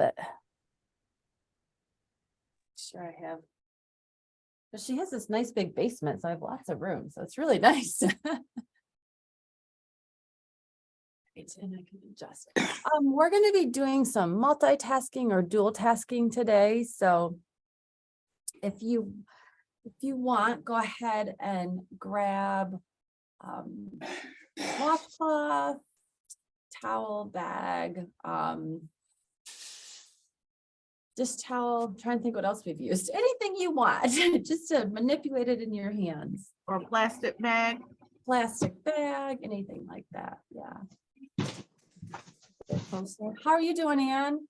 bit. Sure I have. But she has this nice big basement, so I have lots of room. So it's really nice. And I can adjust. We're going to be doing some multitasking or dual tasking today. So if you want, go ahead and grab washcloth, towel, bag, dish towel. I'm trying to think what else we've used. Anything you want, just to manipulate it in your hands. Or plastic bag. Plastic bag, anything like that. Yeah. How are you doing, Ann?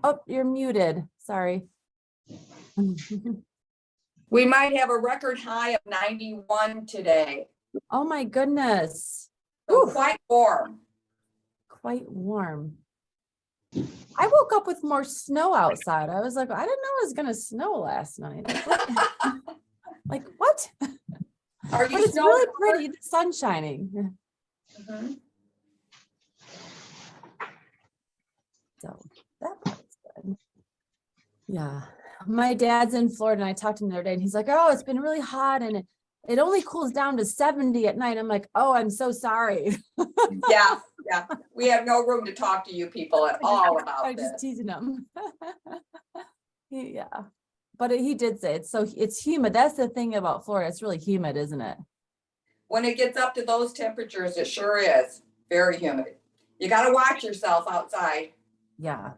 Oh, you're muted. Sorry. We might have a record high of 91 today. Oh my goodness. So quite warm. Quite warm. I woke up with more snow outside. I was like, I didn't know it was going to snow last night. Like, what? Are you? But it's really pretty. The sun's shining. Mm-hmm. So that part's good. Yeah. My dad's in Florida and I talked to him the other day and he's like, oh, it's been really hot and it only cools down to 70 at night. I'm like, oh, I'm so sorry. Yeah. We have no room to talk to you people at all about I'm this. just teasing him. Yeah. But he did say it's humid. That's the thing about Florida. It's really humid, isn't it? When it gets up to those temperatures, it sure is very humid. You got to watch yourself outside. Yeah.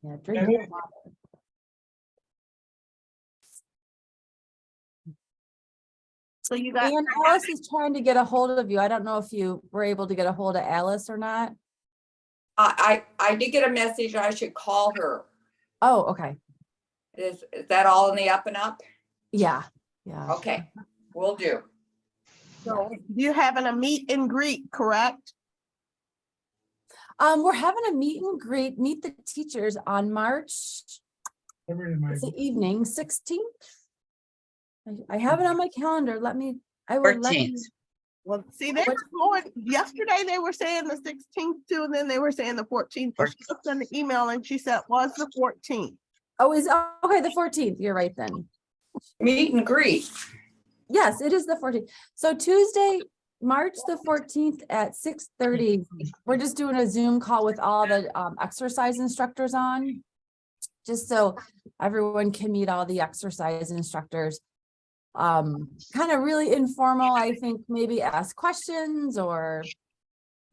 Yeah. Drink your water. So you got. And Alice is trying to get a hold of you. I don't know if you were able to get a hold of Alice or not. I did get a message. I should call her. Oh, okay. Is that all in the up and up? Yeah. Yeah. Okay, will do. So you're having a meet and greet, correct? We're having a meet and greet, meet the teachers on March. It's the evening, 16th. I have it on my calendar. I will let you. Well, see, they were going, yesterday they were saying the 16th too, and then they were saying the 14th. So she looked in the email and she said it was the 14th. Oh, okay, the 14th. You're right then. Meet and greet. Yes, it is the 14th. So Tuesday, March the 14th at 6:30. We're just doing a Zoom call with all the exercise instructors on, just so everyone can meet all the exercise instructors. Kind of really informal. I think maybe ask questions or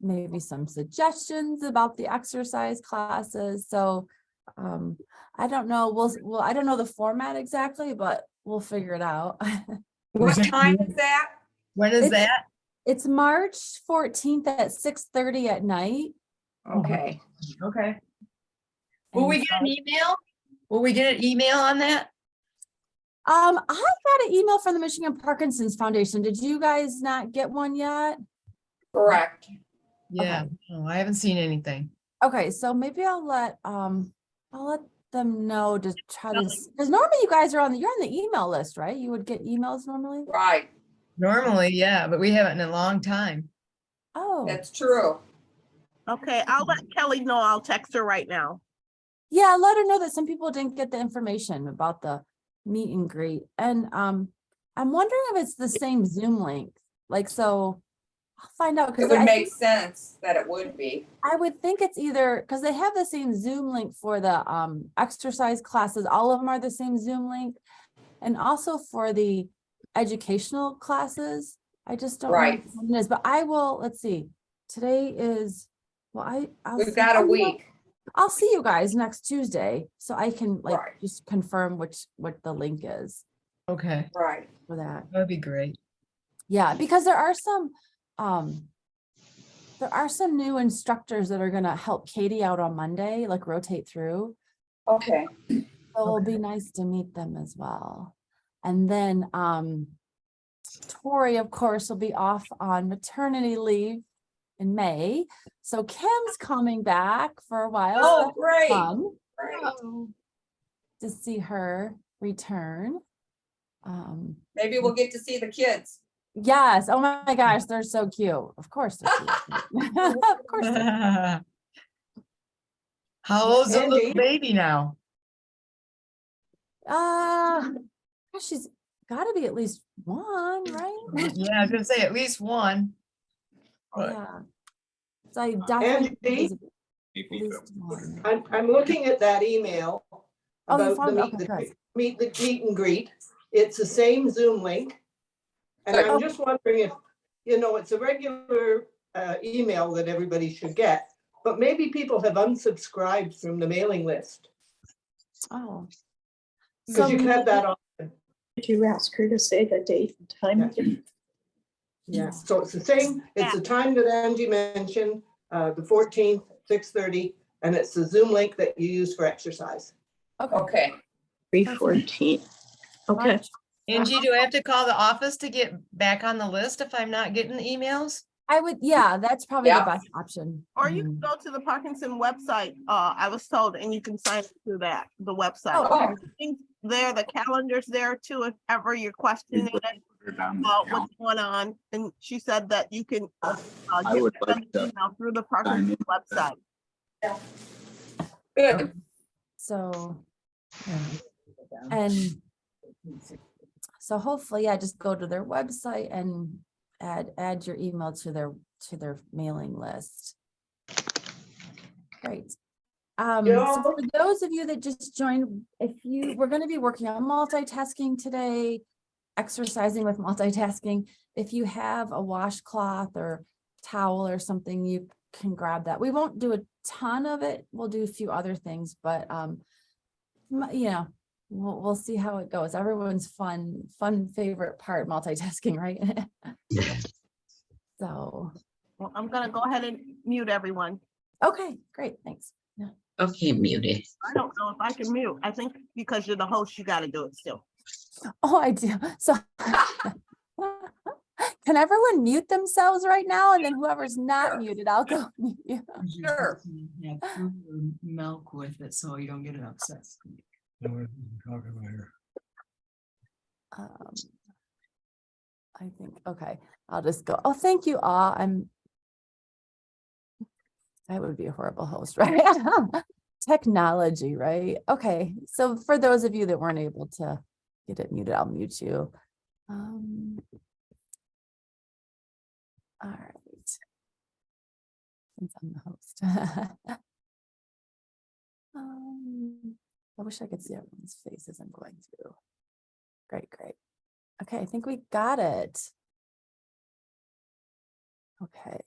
maybe some suggestions about the exercise classes. So I don't know. I don't know the format exactly, but we'll figure it out. What time is that? When is that? It's March 14th at 6:30 at night. Okay. Okay. Will we And get an email? Will we get an email on that? I got an email from the Michigan Parkinson Foundation. Did you guys not get one yet? Correct. Yeah, no, I haven't seen anything. Okay, so maybe I'll let them know to try to, because normally you guys you're on the email list, right? You would get emails normally. Right. Normally, yeah, but we haven't in a long time. Oh, That's true. Okay, I'll let Kelly know. I'll text her right now. yeah, let her know that some people didn't get the information about the meet and greet. And I'm wondering if it's the same Zoom link. Like, so I'll find out, It because would make sense that it would be. I would think it's either because they have the same Zoom link for the exercise classes. All of them are the same Zoom link. And also for the educational classes. I just don't know what it is, but I will, let's see. Today is, well, We've got a week. I'll see you guys next Tuesday, so I can just confirm what the link is Okay, Right. for that. that'd be great. Yeah, because there are some new instructors that are gonna help Katie out on Monday, like rotate through. Okay. So it'll be nice to meet them as well. And then Tori, of course, will be off on maternity leave in May. So Kim's coming back for a while. Oh, So that's great. fun Great. to see her return. Maybe we'll get to see the kids. Yes. Oh my gosh, they're so cute. Of course. They're cute. Of course. they're cute. How old's the little Angie? baby now? Gosh, she's got to be at least one, right? Yeah, I was gonna say at least one. But Yeah. So I definitely think Angie? it's at least one. I'm looking at that email Oh, you about the found it? meet, Okay, good. meet and greet. It's the same Zoom link. And Good. I'm just wondering if, it's a regular email that everybody should get, but maybe people have unsubscribed from the mailing list. Oh. Because you can have that on. Did you ask her to say the date and time Yeah. again? Yeah, so it's the same, it's the time that Angie mentioned, the 14th, 6:30, and it's the Zoom link that you use for exercise. Okay. Okay, 3:14. Okay. March. Angie, do I have to call the office to get back on the list if I'm not getting the emails? I would, yeah, that's probably Yeah. the best option. Or you can Mhm. go to the Parkinson website, I was told, and you can sign up through that, the website. Oh, okay. Things there, the calendar's there too, if ever you're questioning it about what's going on. And she said that you can I get would an like to email through the Parkinson website. good. So, yeah. And so hopefully, yeah, just go to their website and add your email to their mailing list. Great. So for those of you that just joined, we're going to be working on multitasking today, exercising with multitasking. If you have a washcloth or towel or something, you can grab that. We won't do a ton of it. We'll do a few other things, but we'll see how it goes. Everyone's fun favorite part, multitasking, right? So, Well, I'm gonna go ahead and mute everyone. okay, great, thanks. Yeah. Okay, muted. I don't know if I can mute. I think because you're the host, you gotta do it still. Oh, I do. So can everyone mute themselves right now? And then whoever's not muted, I'll go mute you. Sure. Have fruit or milk with it, so you don't get an upset stomach. I think, okay, I'll just go. Oh, thank you all. I would be a horrible host, right? Technology, right? Okay, so for those of you that weren't able to get it muted, I'll mute you. All right. Since I'm the host. I wish I could see everyone's faces. I'm going to. Great. Okay, I think we got it. Okay.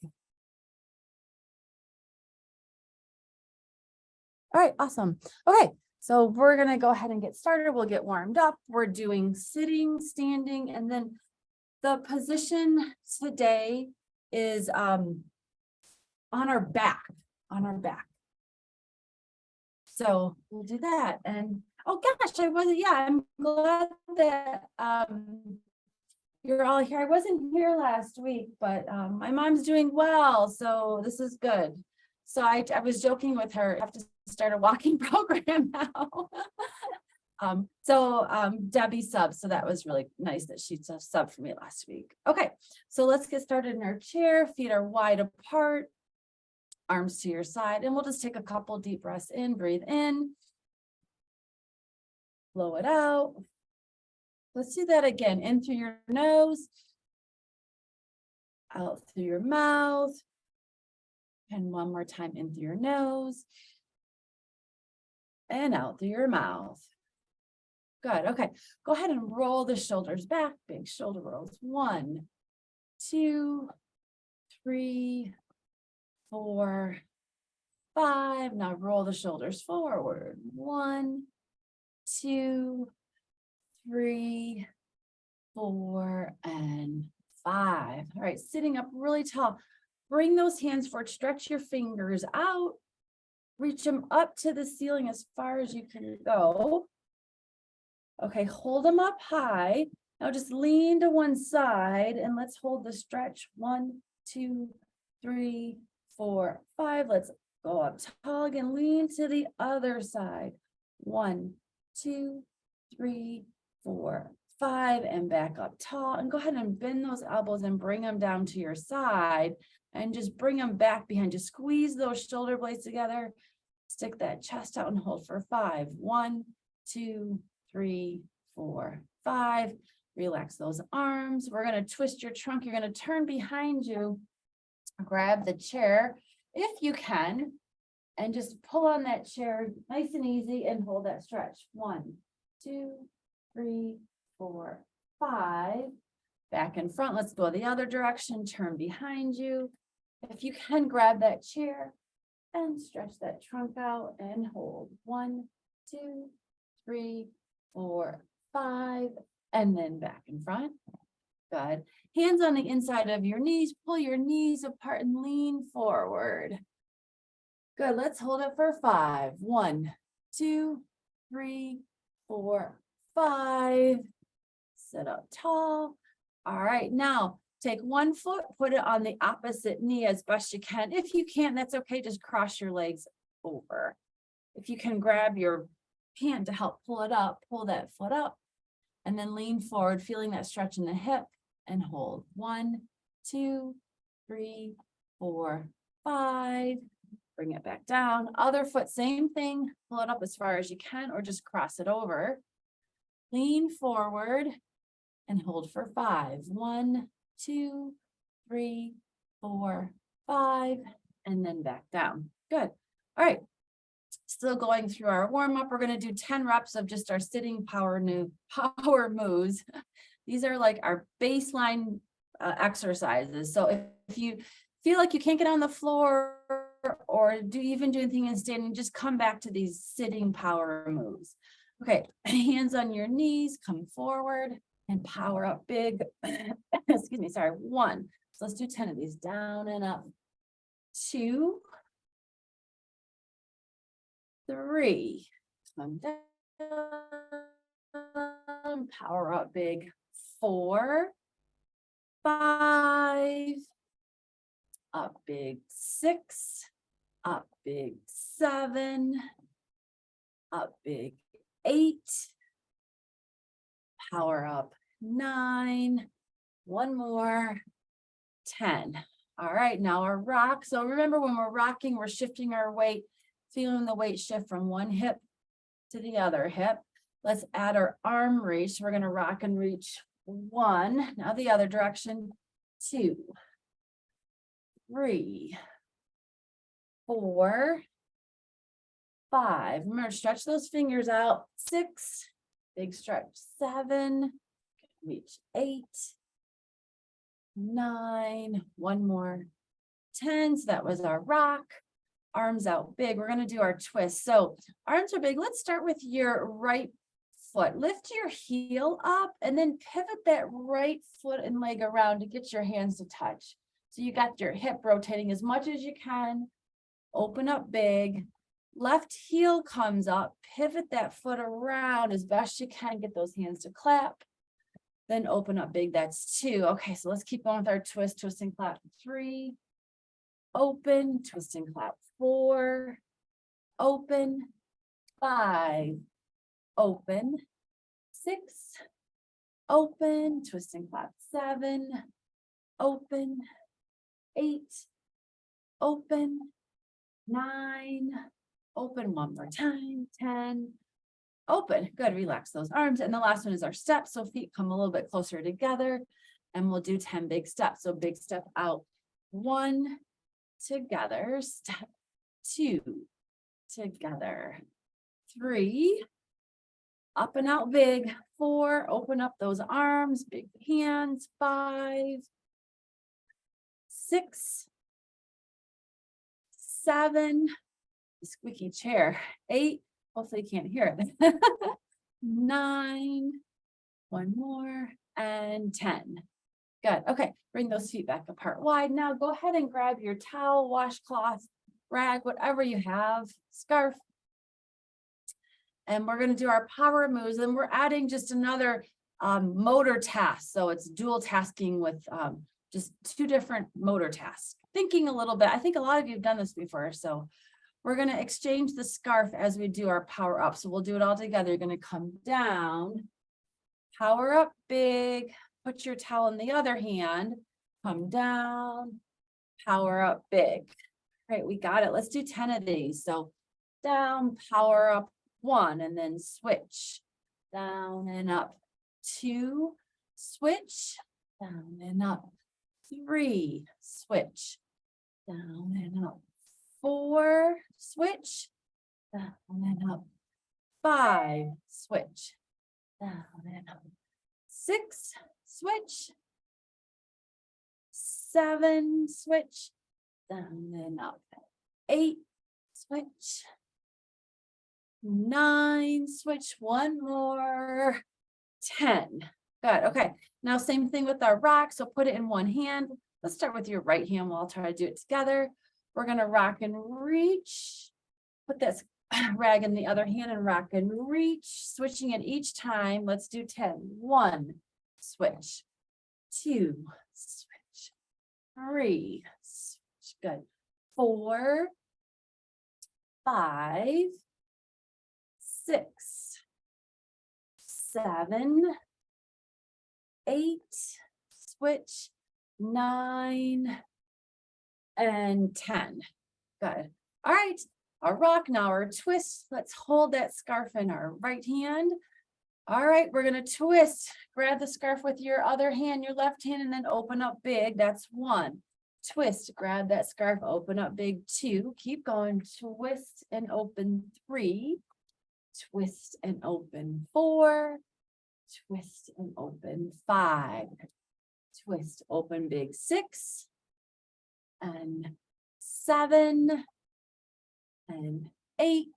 All right, awesome. Okay, so we're gonna go ahead and get started. We'll get warmed up. We're doing sitting, standing, and then the position today is on our back, So we'll do that. And oh gosh, I'm glad that you're all here. I wasn't here last week, but my mom's doing well, so this is good. So I was joking with her, I have to start a walking program now. Debbie subbed, so that was really nice that she subbed for me last week. Okay, so let's get started in our chair. Feet are wide apart, arms to your side, and we'll just take a couple deep breaths in. Breathe in, blow it out. Let's do that again. In through your nose, out through your mouth, and one more time in through your nose and out through your mouth. Good. Okay, go ahead and roll the shoulders back. Big shoulder rolls. 1, 2, 3, 4, 5. Now roll the shoulders forward. 1, 2, 3, 4, and 5. All right, sitting up really tall. Bring those hands forward, stretch your fingers out, reach them up to the ceiling as far as you can go. Okay, hold them up high. Now just lean to one side and let's hold the stretch. 1, 2, 3, 4, 5. Let's go up tall again, lean to the other side. 1, 2, 3, 4, 5, and back up tall, and go ahead and bend those elbows and bring them down to your side and just bring them back behind. Just squeeze those shoulder blades together. Stick that chest out and hold for 5. 1, 2, 3, 4, 5. Relax those arms. We're going to twist your trunk. You're going to turn behind you. Grab the chair if you can, and just pull on that chair nice and easy and hold that stretch. 1, 2, 3, 4, 5. Back in front. Let's go the other direction. Turn behind you. If you can, grab that chair and stretch that trunk out and hold. 1, 2, 3, 4, 5, and then back in front. Good. Hands on the inside of your knees. Pull your knees apart and lean forward. Good. Let's hold it for 5. 1, 2, 3, 4, 5. Sit up tall. All right. Now take one foot, put it on the opposite knee as best you can. If you can't, that's okay. Just cross your legs over. If you can grab your hand to help pull it up, pull that foot up, and then lean forward, feeling that stretch in the hip, and hold. 1, 2, 3, 4, 5. Bring it back down. Other foot, same thing. Pull it up as far as you can, or just cross it over. Lean forward and hold for 5. 1, 2, 3, 4, 5, and then back down. Good. All right. Still going through our warm up. We're going to do 10 reps of just our sitting power moves. These are like our baseline exercises. So if you feel like you can't get on the floor or do anything in standing, just come back to these sitting power moves. Okay, hands on your knees, come forward and power up big. Excuse me, sorry. 1. So let's do 10 of these. Down and up. 2, 3. Come down. Power up big. 4, 5. Up big. 6. Up big. 7. Up big. 8. Power up. 9. One more. 10. All right, now our rock. So remember, when we're rocking, we're shifting our weight, feeling the weight shift from one hip to the other hip. Let's add our arm reach. We're going to rock and reach. 1. Now the other direction. 2, 3, 4, 5. Remember, stretch those fingers out. 6. Big stretch. 7. Reach. 8. 9. One more. 10. So that was our rock. Arms out big. We're going to do our twist. So arms are big. Let's start with your right foot. Lift your heel up and then pivot that right foot and leg around to get your hands to touch. So you got your hip rotating as much as you can. Open up big. Left heel comes up. Pivot that foot around as best you can. Get those hands to clap. Then open up big. That's 2. Okay, so let's keep going with our twist, twist and clap. 3. Open, twist and clap. 4. Open. 5. Open. 6. Open, twist and clap. 7. Open. 8. Open. 9. Open one more time. 10. Open. Good. Relax those arms. And the last one is our step. So feet come a little bit closer together and we'll do 10 big steps. So big step out. 1, together. Step. 2, together. 3, up and out big. 4, open up those arms, big hands. 5, 6, 7, squeaky chair. 8, hopefully you can't hear it. 9, one more, and 10. Good. Okay, bring those feet back apart wide. Now go ahead and grab your towel, washcloth, rag, whatever you have, scarf. And we're going to do our power moves, and we're adding just another motor task. So it's dual tasking with just 2 different motor tasks. Thinking a little bit, I think a lot of you have done this before. So we're going to exchange the scarf as we do our power up. So we'll do it all together. You're going to come down, power up big, put your towel in the other hand, come down, power up big. Right, we got it. Let's do 10 of these. So down, power up 1, and then switch. Down and up 2, switch. Down and up 3, switch. Down and up 4, switch. Down and up 5, switch. Down and up 6, switch. 7, switch. Down and up 8, switch. 9, switch. One more. 10. Good. Okay. Now same thing with our rock. So put it in one hand. Let's start with your right hand. We'll try to do it together. We're going to rock and reach. Put this rag in the other hand and rock and reach, switching it each time. Let's do 10. 1, switch. 2, switch. 3, switch. Good. 4, 5, 6, 7, 8, switch. 9 and 10. Good. All right. Our rock now, our twist. Let's hold that scarf in our right hand. All right, we're going to twist. Grab the scarf with your other hand, your left hand, and then open up big. That's 1. Twist, grab that scarf, open up big. 2. Keep going. Twist and open 3. Twist and open 4. Twist and open 5. Twist, open big 6. And 7. And 8,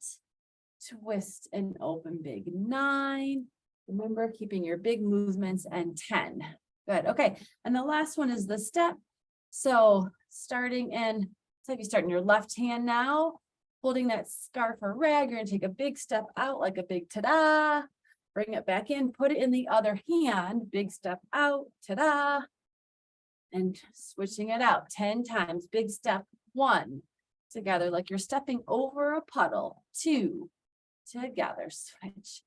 twist and open big 9. Remember, keeping your big movements, and 10. Good. Okay. And the last one is the step. So starting in, so if you start in your left hand now, holding that scarf or rag, you're going to take a big step out, like a big ta-da. Bring it back in, put it in the other hand, big step out, ta-da. And switching it out 10 times, big step 1. Together, like you're stepping over a puddle. 2, together, switch.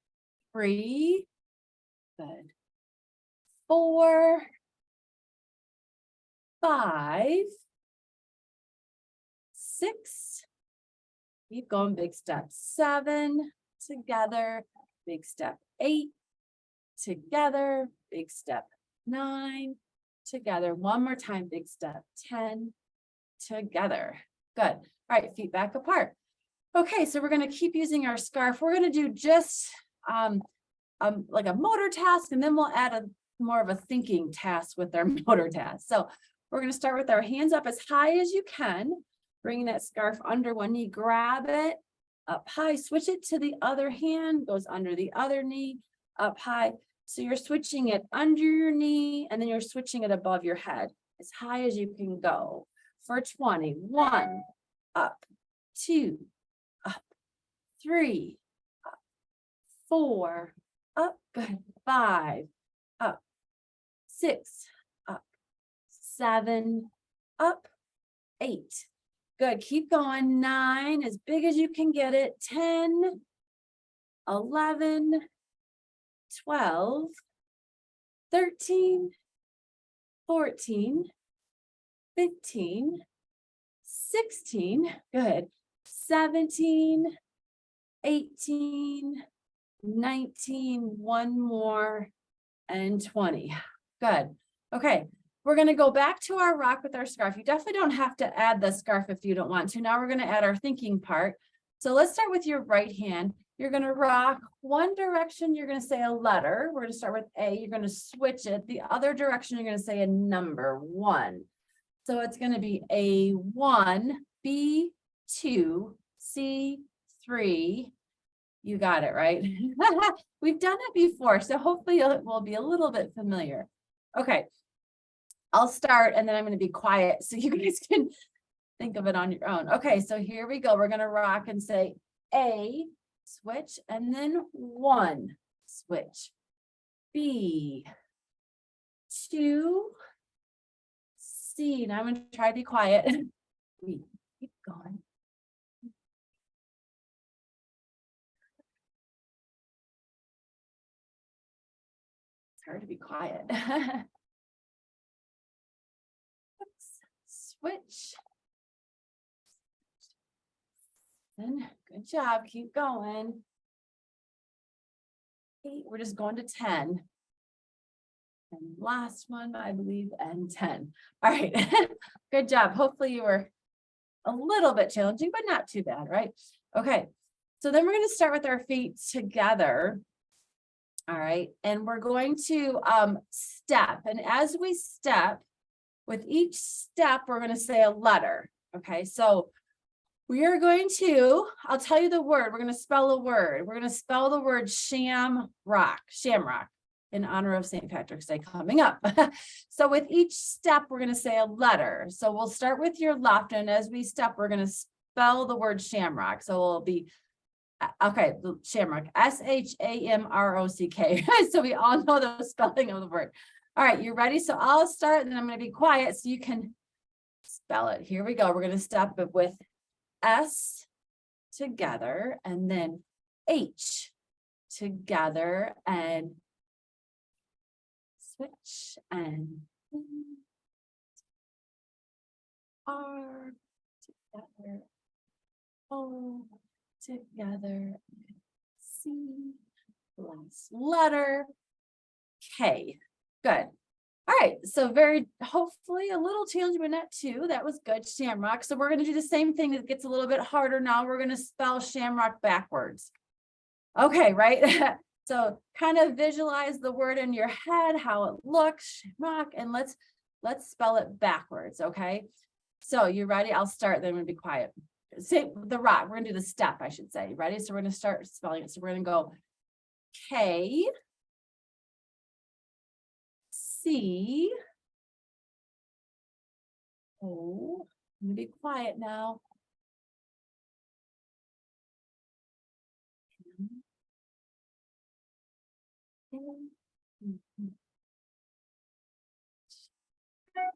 3, good. 4, 5, 6, keep going, big step 7, together, big step 8, together, big step 9, together, one more time, big step 10, together. Good. All right, feet back apart. Okay, so we're going to keep using our scarf. We're going to do just like a motor task, and then we'll add a more of a thinking task with our motor task. So we're going to start with our hands up as high as you can, bringing that scarf under one knee, grab it up high, switch it to the other hand, goes under the other knee, up high. So you're switching it under your knee, and then you're switching it above your head as high as you can go. For 20, 1, up, 2, up, 3, up, 4, up, good, 5, up, 6, up, 7, up, 8, good, keep going, 9, as big as you can get it, 10, 11, 12, 13, 14, 15, 16, good, 17, 18, 19, one more, and 20. Good. Okay, we're going to go back to our rock with our scarf. You definitely don't have to add the scarf if you don't want to. Now we're going to add our thinking part. So let's start with your right hand. You're going to rock one direction. You're going to say a letter. We're going to start with A. You're going to switch it. The other direction, you're going to say a number, 1. So it's going to be A1, B2, C3. You got it, right? We've done it before, so hopefully it will be a little bit familiar. Okay, I'll start and then I'm going to be quiet so you guys can think of it on your own. Okay, so here we go. We're going to rock and say A, switch, and then 1, switch. B, 2, C. Now I'm going to try to be quiet. Keep going. her to be quiet. Switch. And good job. Keep going. 8, we're just going to 10. And last one, I believe, and 10. All right. Good job. Hopefully you were a little bit challenging, but not too bad, right? Okay. So then we're going to start with our feet together. All right. And we're going to step. And as we step, with each step, we're going to say a letter. Okay. So we are going to, I'll tell you the word. We're going to spell a word. We're going to spell the word shamrock, in honor of St. Patrick's Day coming up. So with each step, we're going to say a letter. So we'll start with your left. And as we step, we're going to spell the word shamrock. So it'll be, okay, shamrock, SHAMROCK. So we all know the spelling of the word. All right, you ready? So I'll start and then I'm going to be quiet so you can spell it. Here we go. We're going to step it with S together and then H together and switch and R together, O together, C, last letter, K. Good. All right, so hopefully a little challenge, but not too. That was good, shamrock. So we're going to do the same thing. It gets a little bit harder now. We're going to spell shamrock backwards. Okay, right? So kind of visualize the word in your head, how it looks, shamrock, and let's spell it backwards, okay? So you ready? I'll start, then I'm going to be quiet. Say the rock. We're going to do the step, I should say. Ready? So we're going to start spelling it. So we're going to go K, C, O, I'm going to be quiet now.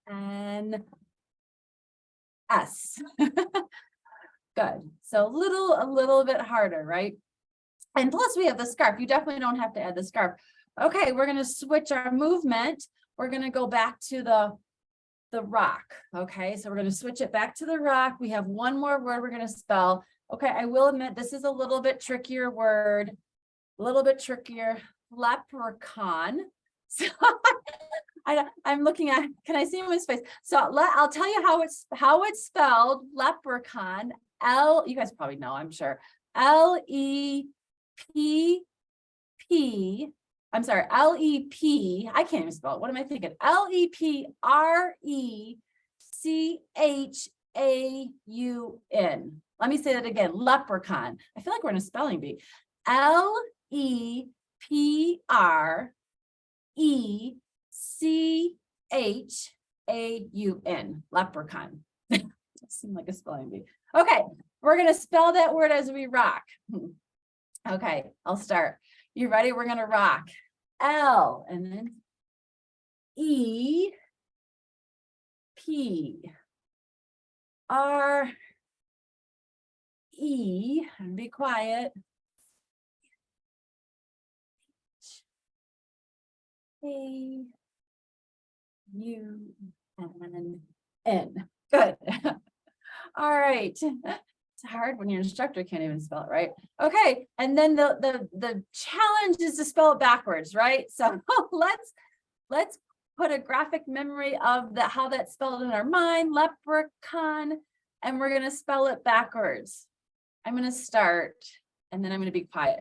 And S. Good. So a little bit harder, right? And plus we have the scarf. You definitely don't have to add the scarf. Okay, we're going to switch our movement. We're going to go back to the rock. Okay, so we're going to switch it back to the rock. We have one more word we're going to spell. Okay, I will admit this is a little bit trickier word, a little bit trickier. Leprechaun. So I'm looking at, can I see his face? So I'll tell you how it's spelled. Leprechaun. You guys probably know, I'm sure. L-E-P-P. I'm sorry, L-E-P. I can't even spell it. What am I thinking? L-E-P-R-E-C-H-A-U-N. Let me say that again. Leprechaun. I feel like we're in a spelling bee. L-E-P-R-E-C-H-A-U-N. Leprechaun. Seems like a spelling bee. Okay, we're going to spell that word as we rock. Okay, I'll start. You ready? We're going to rock. L and then E, P, R, E, and be quiet. A, U, and N. Good. All right. It's hard when your instructor can't even spell it right. Okay, and then the challenge is to spell it backwards, right? So let's put a graphic memory of how that's spelled in our mind. Leprechaun, and we're gonna spell it backwards. I'm gonna start, and then I'm gonna be quiet.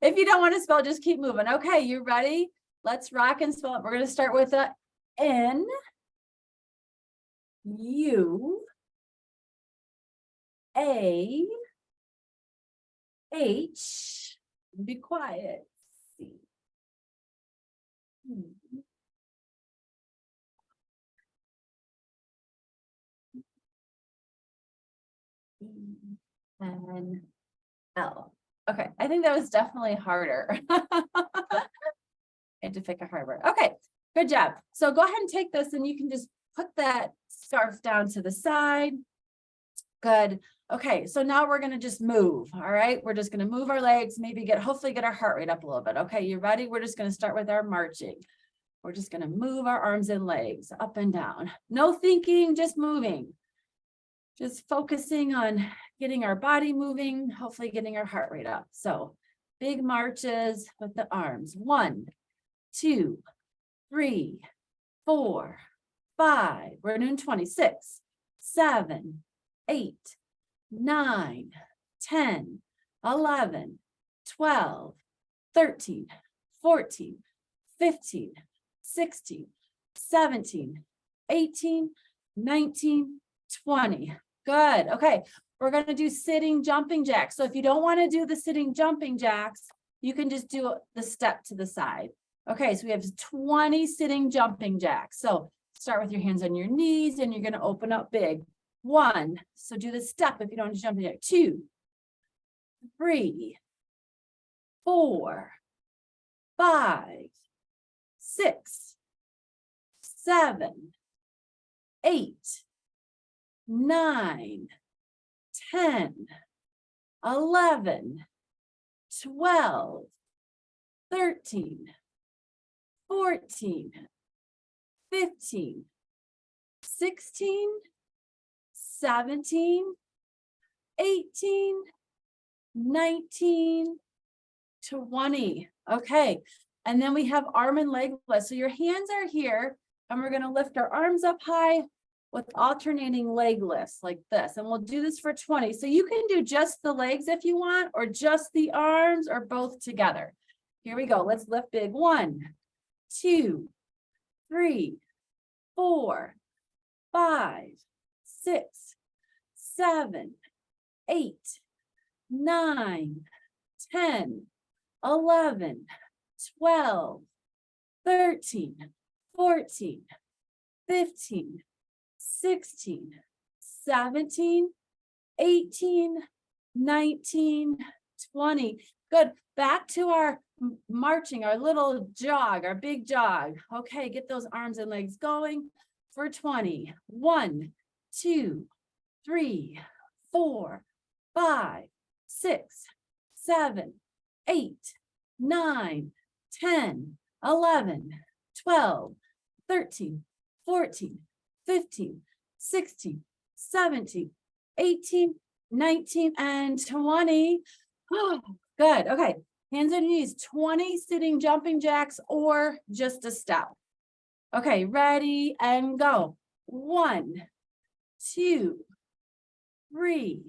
If you don't want to spell, just keep moving. Okay, you ready? Let's rock and spell it. We're gonna start with a N, U, A, H, be quiet, C, and L. Okay, I think that was definitely harder. I had to pick a hard word. Okay, good job. So go ahead and take this and you can just put that scarf down to the side. Good. Okay, so now we're gonna just move, all right? We're just gonna move our legs, maybe hopefully get our heart rate up a little bit. Okay, you ready? We're just gonna start with our marching. We're just gonna move our arms and legs up and down. No thinking, just moving. Just focusing on getting our body moving, hopefully getting our heart rate up. So big marches with the arms. 1, 2, 3, 4, 5. We're doing 26, 7, 8, 9, 10, 11, 12, 13, 14, 15, 16, 17, 18, 19, 20. Good. Okay. We're going to do sitting jumping jacks. So if you don't want to do the sitting jumping jacks, you can just do the step to the side. Okay. So we have 20 sitting jumping jacks. So start with your hands on your knees and you're going to open up big. 1. So do the step if you don't want to jump in jack. 2, 3, 4, 5, 6, 7, 8, 9, 10, 11, 12, 13, 14, 15, 16, 17, 18, 19, 20. Okay. And then we have arm and leg lifts. So your hands are here and we're going to lift our arms up high with alternating leg lifts like this. And we'll do this for 20. So you can do just the legs if you want, or just the arms, or both together. Here we go. Let's lift big. 1, 2, 3, 4, 5, 6, 7, 8, 9, 10, 11, 12, 13, 14, 15, 16, 17, 18, 19, 20. Good. Back to our marching, our little jog, our big jog. Okay, get those arms and legs going for 20. 1, 2, 3, 4, 5, 6, 7, 8, 9, 10, 11, 12, 13, 14, 15, 16, 17, 18, 19, and 20. Oh, good. Okay. Hands on knees, 20 sitting jumping jacks or just a step. Okay, ready and go. 1, 2, 3,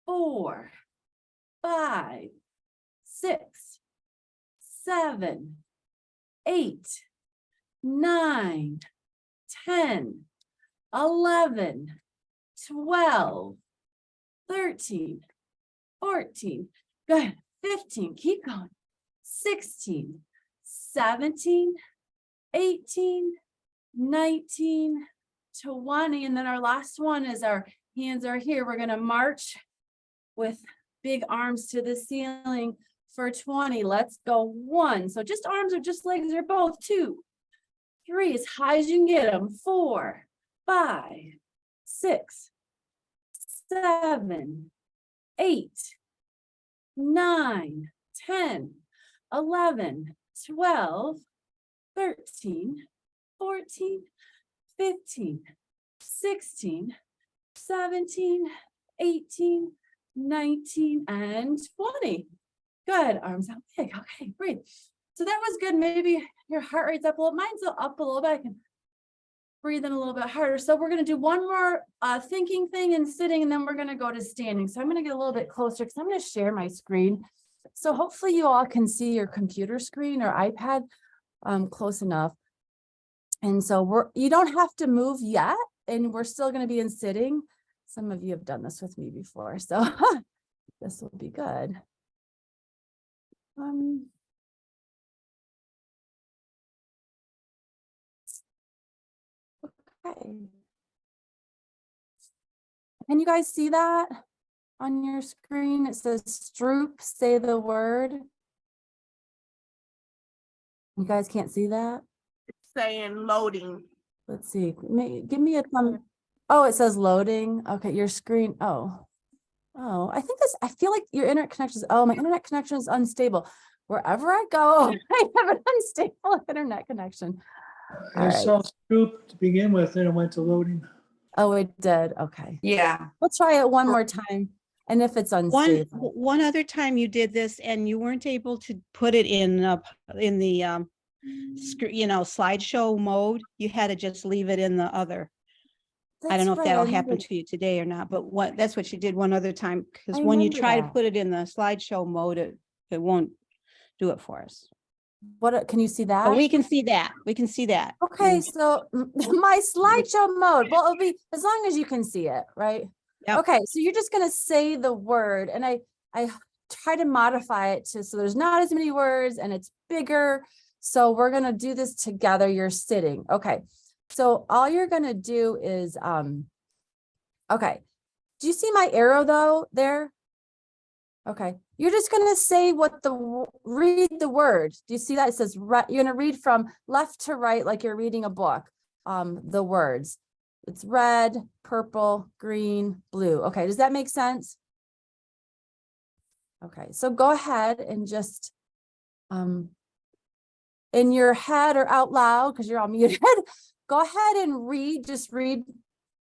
4, 5, 6, 7, 8, 9, 10, 11, 12, 13, 14, good, 15, keep going, 16, 17, 18, 19, 20, and then our last one is our hands are here. We're going to march with big arms to the ceiling for 20. Let's go. 1. So just arms or just legs or both. 2, 3, as high as you can get them. 4, 5, 6, 7, 8, 9, 10, 11, 12, 13, 14, 15, 16, 17, 18, 19, and 20. Good. Arms out big. Okay, breathe. So that was good. Maybe your heart rate's up a little. Mine's up a little bit. I can breathe in a little bit harder. So we're going to do one more thinking thing and sitting, and then we're going to go to standing. So I'm going to get a little bit closer because I'm going to share my screen. So hopefully you all can see your computer screen or iPad close enough. And so you don't have to move yet, and we're still going to be in sitting. Some of you have done this with me before, so this will be good. Okay. Can you guys see that on your screen? It says Stroop, say the word. You guys can't see that? Saying loading. Let's see. Give me a thumb. Oh, it says loading. Okay, your screen. Oh, I feel like your internet connection is, oh, my internet connection is unstable. Wherever I go, I have an unstable internet connection. All I right. saw Scoop to begin with, and it went to loading. Oh, it did. Okay. Yeah. We'll try it one more time. And if it's unstable. One other time you did this and you weren't able to put it in the slideshow mode, you had to just leave it in the other. I don't know if that'll happen to you today or not, but that's what you did one other time, because I when you remember try to that. put it in the slideshow mode, it won't do it for us. What, can you see that? But we can see that. We can see that. Okay, so my slideshow mode, well, it'll be as long as you can see it, right? Yep. Okay, so you're just gonna say the word, and I try to modify it so there's not as many words and it's bigger. So we're gonna do this together. You're sitting. Okay, so all you're gonna do is okay. Do you see my arrow though there? Okay, you're just gonna say read the word. Do you see that? It says you're gonna read from left to right like you're reading a book. The words. It's red, purple, green, blue. Okay, does that make sense? Okay, so go ahead and just in your head or out loud, because you're all muted, go ahead and read, just read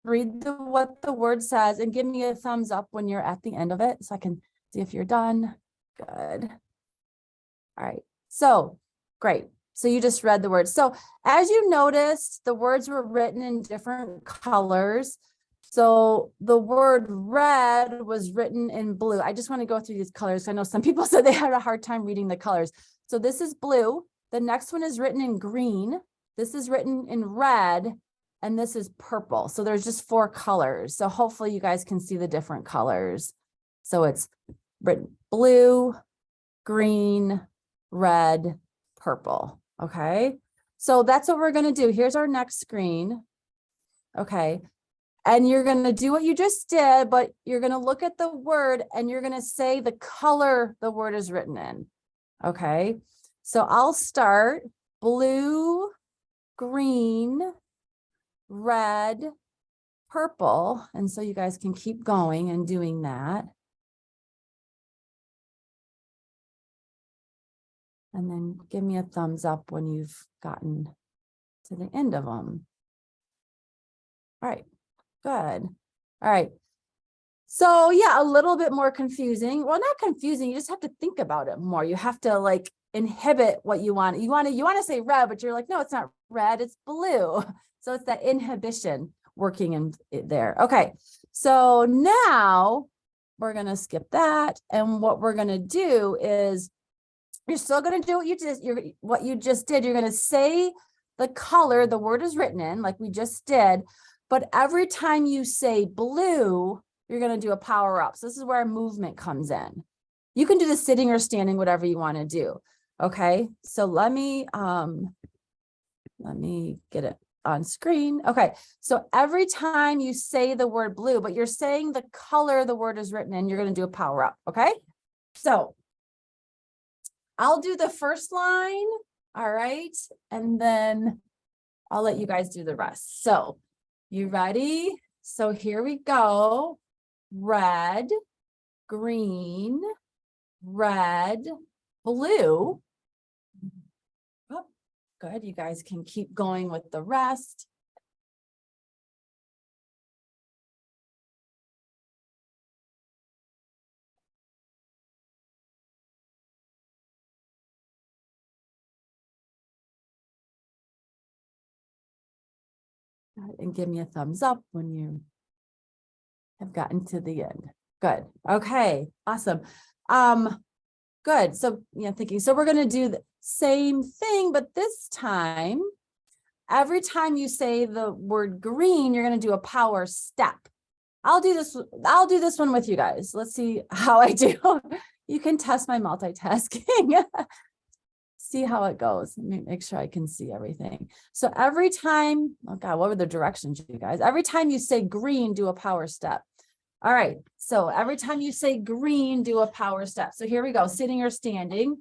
what the word says and give me a thumbs up when you're at the end of it so I can see if you're done. Good. All right, so great. So you just read the words. So as you noticed, the words were written in different colors. So the word red was written in blue. I just want to go through these colors. I know some people said they had a hard time reading the colors. So this is blue. The next one is written in green. This is written in red. And this is purple. So there's just 4 colors. So hopefully you guys can see the different colors. So it's written blue, green, red, purple. Okay, so that's what we're going to do. Here's our next screen. Okay, and you're going to do what you just did, but you're going to look at the word and you're going to say the color the word is written in. Okay, so I'll start blue, green, red, purple. And so you guys can keep going and doing that. And then give me a thumbs up when you've gotten to the end of them. All right, good. All right. So yeah, a little bit more confusing. Well, not confusing. You just have to think about it more. You have to like inhibit what you want. You want to say red, but you're like, no, it's not red, it's blue. So it's that inhibition working in there. Okay. So now we're going to skip that. And what we're going to do is you're still going to do what you just did. You're going to say the color the word is written in, like we just did. But every time you say blue, you're going to do a power up. So this is where movement comes in. You can do the sitting or standing, whatever you want to do. Okay. So let me get it on screen. Okay. So every time you say the word blue, but you're saying the color the word is written in, you're going to do a power up. Okay. So I'll do the first line. All right. And then I'll let you guys do the rest. So you ready? So here we go. Red, green, red, blue. Oh, good. You guys can keep going with the rest. And give me a thumbs up when you have gotten to the end. Good. Okay. Awesome. Good. So, thinking, so we're going to do the same thing, but this time, every time you say the word green, you're going to do a power step. I'll do this one with you guys. Let's see how I do. You can test my multitasking. See how it goes. Let me make sure I can see everything. So every time, oh God, what were the directions, you guys? Every time you say green, do a power step. All right. So every time you say green, do a power step. So here we go. Sitting or standing.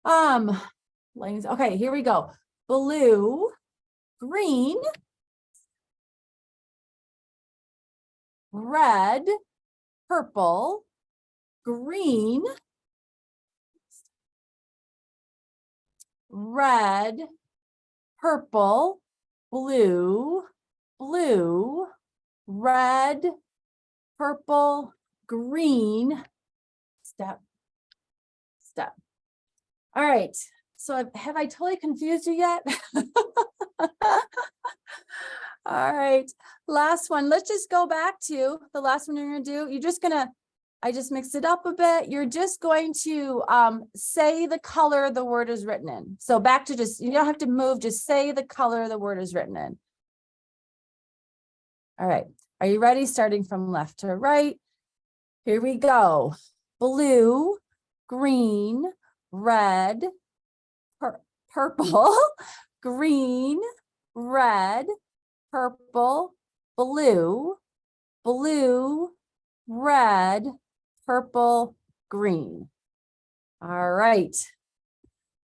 Okay, here we go. Blue, green, red, purple, green, red, purple, blue, blue, red, purple, green, step, step. All right, so have I totally confused you yet? All right, last one. Let's just go back to the last one you're gonna do. You're just gonna, I just mixed it up a bit. You're just going to say the color the word is written in. So back to just, you don't have to move, just say the color the word is written in. All right, are you ready? Starting from left to right. Here we go. Blue, green, red, purple, green, red, purple, blue, blue, red, purple, green. All right.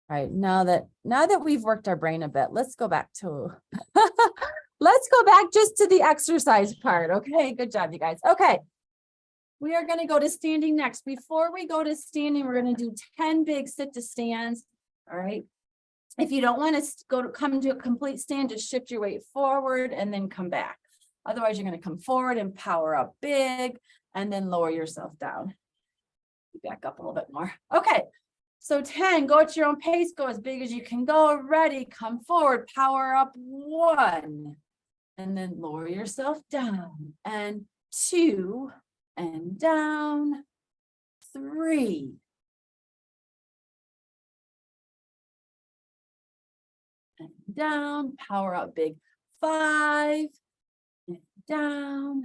All right, now that we've worked our brain a bit, let's go back to let's go back just to the exercise part. Okay, good job, you guys. Okay. We are going to go to standing next. Before we go to standing, we're going to do 10 big sit to stands. All right. If you don't want to come to a complete stand, just shift your weight forward and then come back. Otherwise, you're going to come forward and power up big and then lower yourself down. Back up a little bit more. Okay. So 10, go at your own pace, go as big as you can go. Ready, come forward, power up 1, and then lower yourself down. And 2, and down, 3. And down, power up big, 5, and down,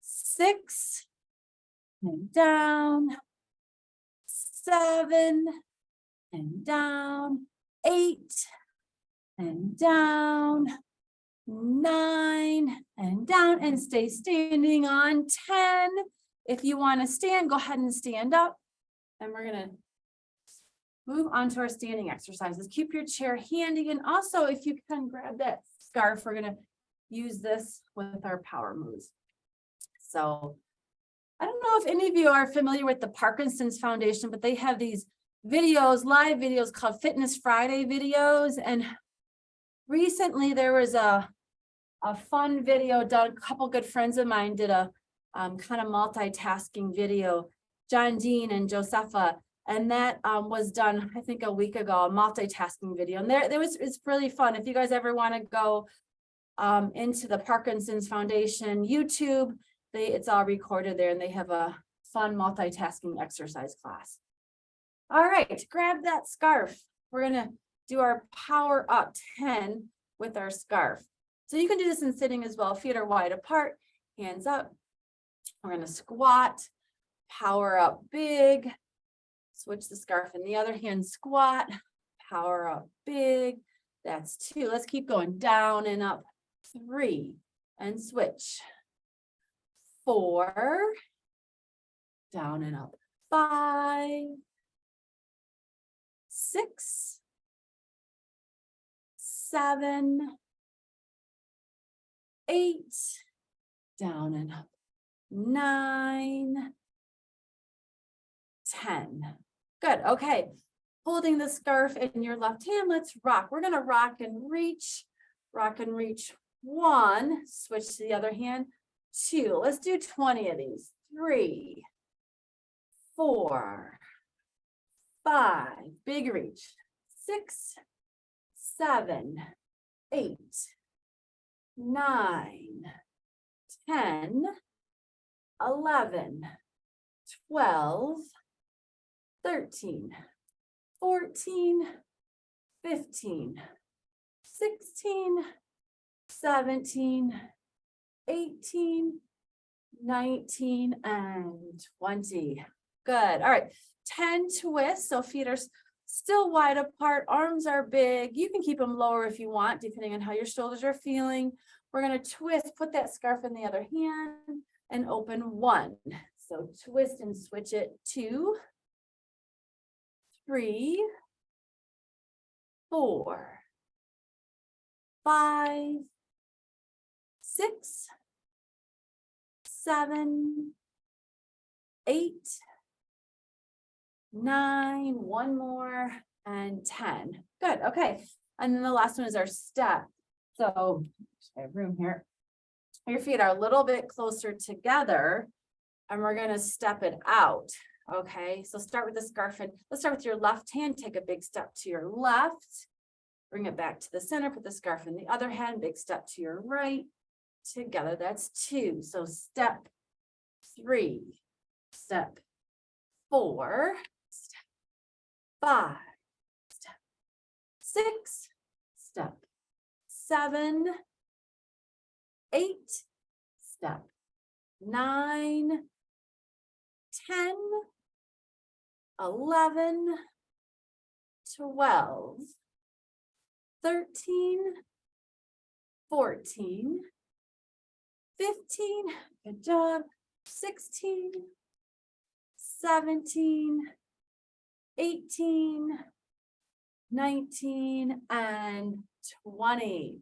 6, and down, 7, and down, 8, and down, 9, and down, and stay standing on 10. If you want to stand, go ahead and stand up. And we're going to move on to our standing exercises. Keep your chair handy. And also, if you can grab that scarf, we're going to use this with our power moves. So I don't know if any of you are familiar with the Parkinson Foundation, but they have these videos, live videos called Fitness Friday videos. And recently there was a fun video done. A couple good friends of mine did a kind of multitasking video, John Dean and Josepha, and that was done, I think, a week ago, a multitasking video. And it's really fun. If you guys ever want to go into the Parkinson's Foundation YouTube, it's all recorded there, and they have a fun multitasking exercise class. All right, grab that scarf. We're gonna do our power up 10 with our scarf. So you can do this in sitting as well. Feet are wide apart, hands up. We're gonna squat, power up big, switch the scarf in the other hand, squat, power up big. That's 2. Let's keep going, down and up, 3, and switch. 4, down and up, 5, 6, 7, 8, down and up, 9, 10. Good. Okay. Holding the scarf in your left hand, let's rock. We're going to rock and reach 1, switch to the other hand, 2. Let's do 20 of these. 3, 4, 5, big reach, 6, 7, 8, 9, 10, 11, 12, 13, 14, 15, 16, 17, 18, 19, and 20. Good. All right. 10 twists. So feet are still wide apart. Arms are big. You can keep them lower if you want, depending on how your shoulders are feeling. We're going to twist, put that scarf in the other hand and open 1. So twist and switch it. 2, 3, 4, 5, 6, 7, 8, 9, one more, and 10. Good, okay. And then the last one is our step. So I have room here. Your feet are a little bit closer together and we're gonna step it out. Okay, so start with the scarf and let's start with your left hand. Take a big step to your left. Bring it back to the center, put the scarf in the other hand, big step to your right. Together, that's 2. So step 3, step 4, step 5, step 6, step 7, 8, step 9, 10, 11, 12, 13, 14, 15, good job, 16, 17, 18, 19, and 20.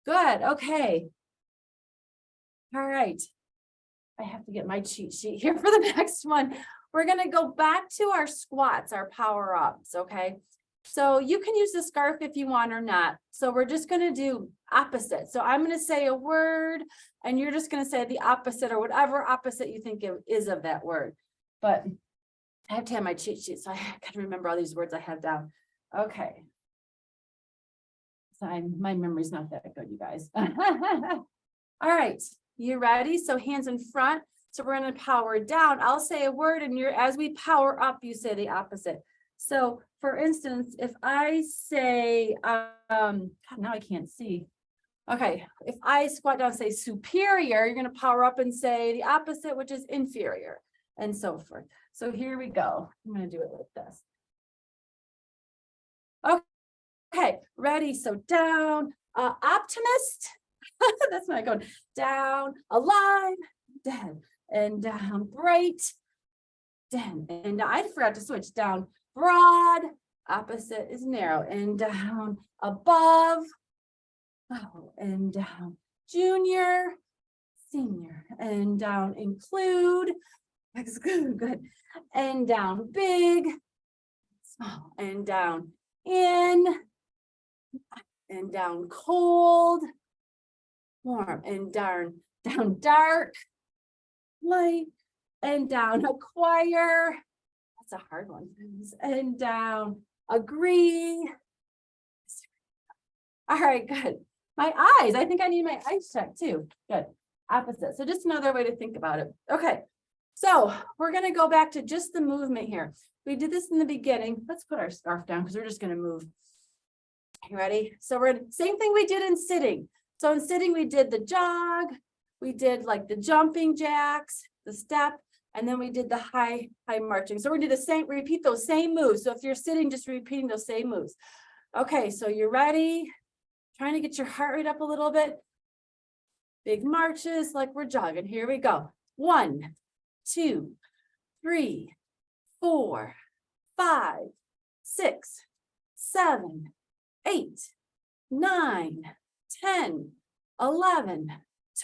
Good, okay. All right. I have to get my cheat sheet here for the next one. We're gonna go back to our squats, our power ups, okay? So you can use the scarf if you want or not. So we're just gonna do opposite. So I'm gonna say a word and you're just gonna say the opposite or whatever opposite you think it is of that word. But I have to have my cheat sheet, so I gotta remember all these words I have down. Okay. So my memory's not that good, you guys. All right, you ready? So hands in front. So we're gonna power down. I'll say a word and as we power up, you say the opposite. So for instance, if I say, God, now I can't see. Okay, if I squat down, say superior, you're gonna power up and say the opposite, which is inferior, and so forth. So here we go. I'm gonna do it like this. Okay, ready? So down, optimist. That's not going down, alive, dead, and down, bright, down, and I forgot to switch down, broad, opposite is narrow, and down, above, oh, and down, junior, senior, and down, include, exclude, good, and down, big, small, and down, in, and down, cold, warm, and down dark, light, and down acquire. That's a hard one. And down agree. All right, good. My eyes, I think I need my eyes checked too. Good. Opposite. So just another way to think about it. Okay. So we're going to go back to just the movement here. We did this in the beginning. Let's put our scarf down because we're just going to move. You ready? So we're same thing we did in sitting. So in sitting, we did the jog, we did like the jumping jacks, the step, and then we did the high marching. So we're gonna do the same, repeat those same moves. So if you're sitting, just repeating those same moves. Okay, so you're ready, trying to get your heart rate up a little bit. Big marches like we're jogging. Here we go. 1, 2, 3, 4, 5, 6, 7, 8, 9, 10, 11,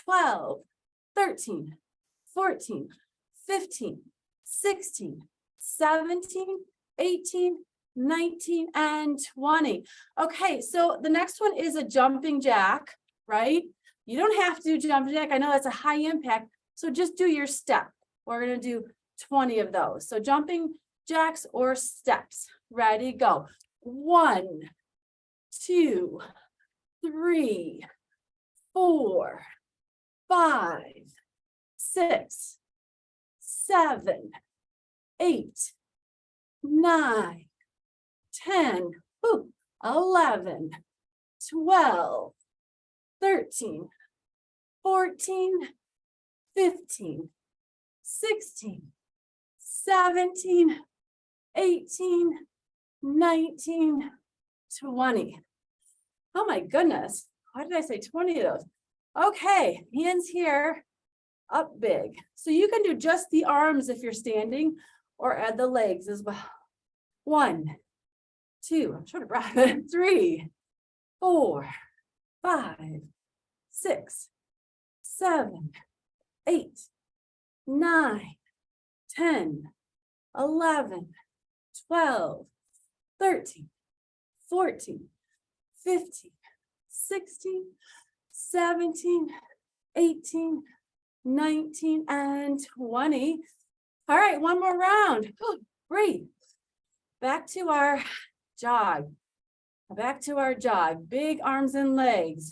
12, 13, 14, 15, 16, 17, 18, 19, and 20. Okay, so the next one is a jumping jack, right? You don't have to do jumping jack. I know that's a high impact. So just do your step. We're going to do 20 of those. So jumping jacks or steps. Ready, go. 1, 2, 3, 4, 5, 6, 7, 8, 9, 10, 11, 12, 13, 14, 15, 16, 17, 18, 19, 20. Oh my goodness. Why did I say 20 of those? Okay, hands here, up big. So you can do just the arms if you're standing or add the legs as well. 1, 2, I'm short of breath. 3, 4, 5, 6, 7, 8, 9, 10, 11, 12, 13, 14, 15, 16, 17, 18, 19, and 20. All right, one more round. Breathe. Back to our jog. Back to our jog. Big arms and legs.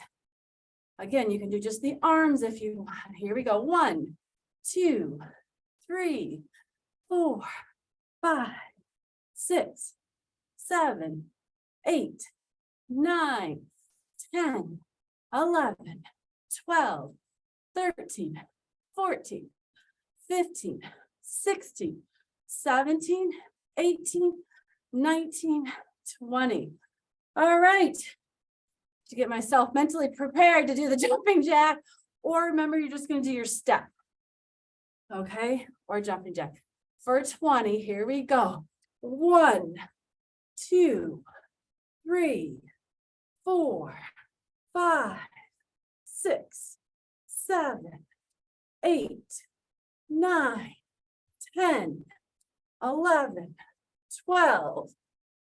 Again, you can do just the arms if you want. Here we go. 1, 2, 3, 4, 5, 6, 7, 8, 9, 10, 11, 12, 13, 14, 15, 16, 17, 18, 19, 20. All right. To get myself mentally prepared to do the jumping jack, or remember, you're just going to do your step. Okay, or jumping jack. For 20, here we go. 1, 2, 3, 4, 5, 6, 7, 8, 9, 10, 11, 12,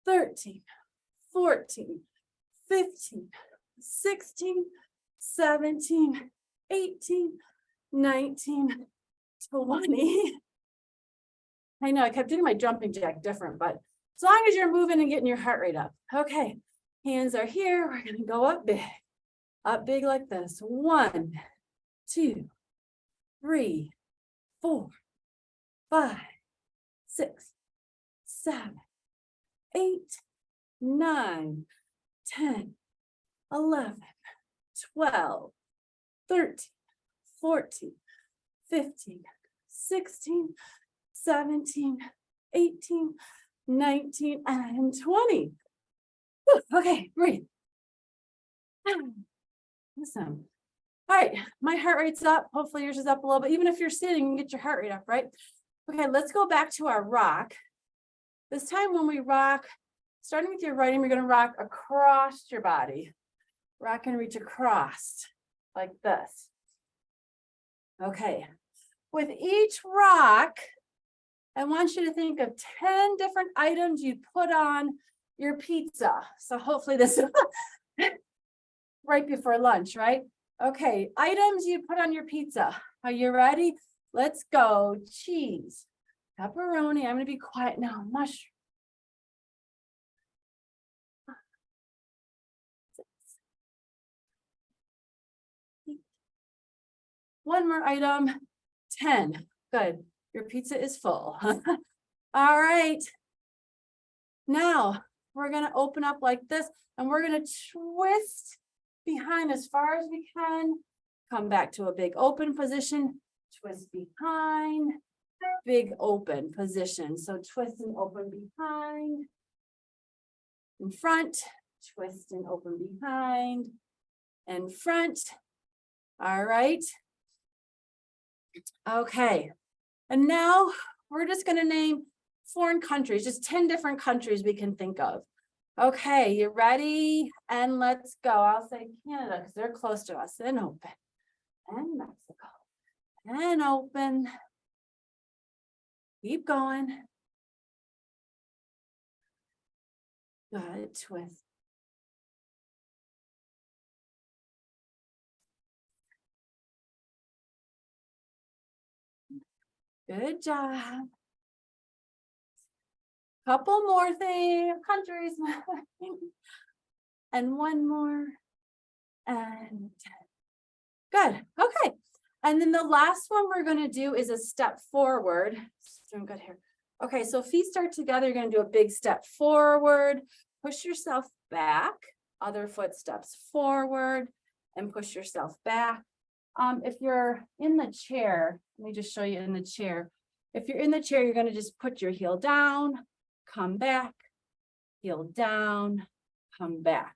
13, 14, 15, 16, 17, 18, 19, 20. I know I kept doing my jumping jack different, but as long as you're moving and getting your heart rate up. Okay, hands are here. We're going to go up big like this. 1, 2, 3, 4, 5, 6, 7, 8, 9, 10, 11, 12, 13, 14, 15, 16, 17, 18, 19, and 20. Whew, okay, breathe. Awesome. All right, my heart rate's up. Hopefully yours is up a little bit. Even if you're sitting, you can get your heart rate up, right? Okay, let's go back to our rock. This time when we rock, starting with your right arm, you're going to rock across your body. Rock and reach across like this. Okay. With each rock, I want you to think of 10 different items you put on your pizza. So hopefully this is right before lunch, right? Okay, items you put on your pizza. Are you ready? Let's go. Cheese, pepperoni. I'm going to be quiet now. Mushroom. One more item. 10. Good. Your pizza is full. All right. Now we're going to open up like this and we're going to twist behind as far as we can. Come back to a big open position. Twist behind. Big open position. So twist and open behind. In front. Twist and open behind. And front. All right. Okay. And now we're just going to name foreign countries, just 10 different countries we can think of. Okay, you ready? And let's go. I'll say Canada because they're close to us. And open. And Mexico. And open. Keep going. Good. Twist. Good job. Couple more countries. And one more. And good. Okay. And then the last one we're going to do is a step forward. Doing good here. Okay, so feet start together. You're going to do a big step forward. Push yourself back. Other foot steps forward and push yourself back. If you're in the chair, let me just show you in the chair. If you're in the chair, you're going to just put your heel down, come back, heel down, come back.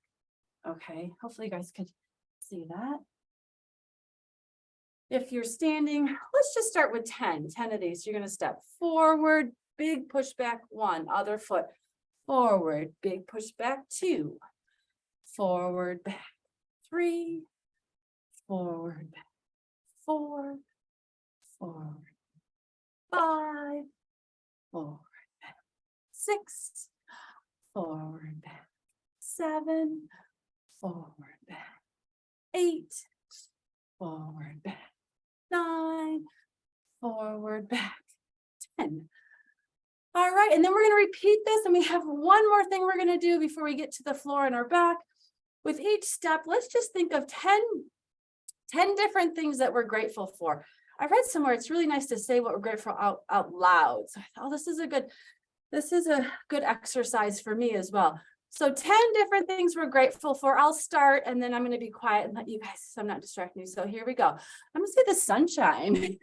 Okay, hopefully you guys could see that. If you're standing, let's just start with 10 of these. You're going to step forward, big push back, 1, other foot, forward, big push back, 2, forward, back, 3, forward, back, 4, forward, 5, forward, back, 6, forward, back, 7, forward, back, 8, forward, back, 9, forward, back, 10. All right, and then we're going to repeat this, and we have one more thing we're going to do before we get to the floor and our back. With each step, let's just think of 10 different things that we're grateful for. I read somewhere it's really nice to say what we're grateful out loud. So I thought, oh, this is a good exercise for me as well. So 10 different things we're grateful for. I'll start, and then I'm going to be quiet and let you guys, so I'm not distracting you. So here we go. I'm going to say the sunshine.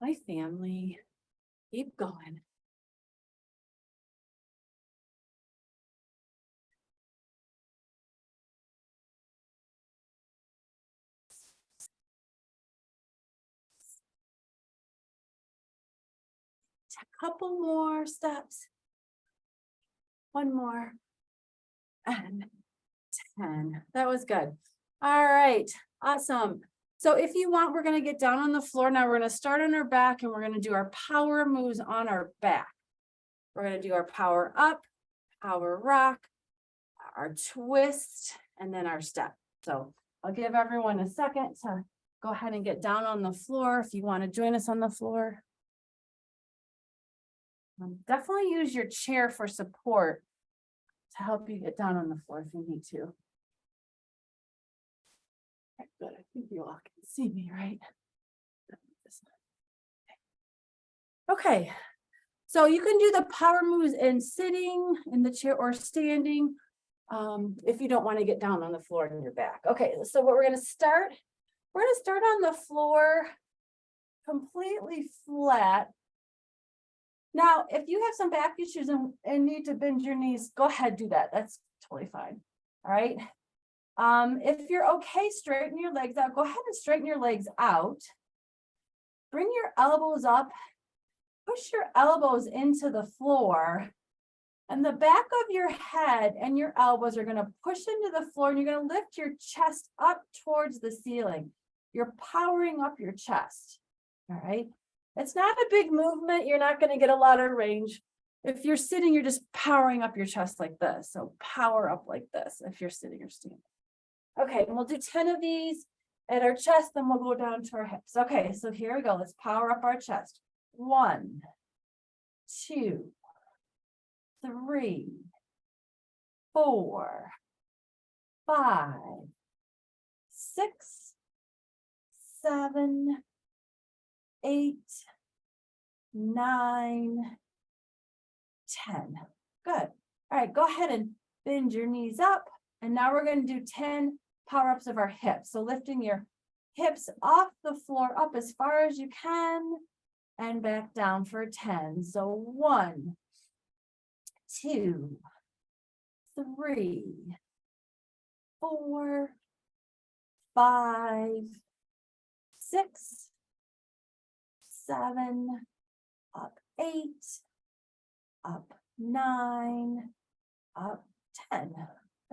My family. Keep going. A couple more steps. One more. And 10. That was good. All right. Awesome. So if you want, we're going to get down on the floor. Now we're going to start on our back, and we're going to do our power moves on our back. We're going to do our power up, power rock, our twist, and then our step. So I'll give everyone a second to go ahead and get down on the floor if you want to join us on the floor. Definitely use your chair for support to help you get down on the floor if you need to. Okay, good. I think you all can see me, right? Okay. So you can do the power moves in sitting in the chair or standing if you don't want to get down on the floor in your back. Okay, so what we're going to start on the floor completely flat. Now, if you have some back issues and need to bend your knees, go ahead, do that. That's totally fine. All right. If you're okay, straighten your legs out. Go ahead and straighten your legs out. Bring your elbows up. Push your elbows into the floor. And the back of your head and your elbows are going to push into the floor, and you're going to lift your chest up towards the ceiling. You're powering up your chest. All right. It's not a big movement. You're not going to get a lot of range. If you're sitting, you're just powering up your chest like this. So power up like this if you're sitting or standing. Okay, and we'll do 10 of these at our chest, then we'll go down to our hips. Okay, so here we go. Let's power up our chest. 1, 2, 3, 4, 5, 6, 7, 8, 9, 10. Good. All right, go ahead and bend your knees up. And now we're going to do 10 power-ups of our hips. So lifting your hips off the floor up as far as you can and back down for 10. So 1, 2, 3, 4, 5, 6, 7, up 8, up 9, up 10.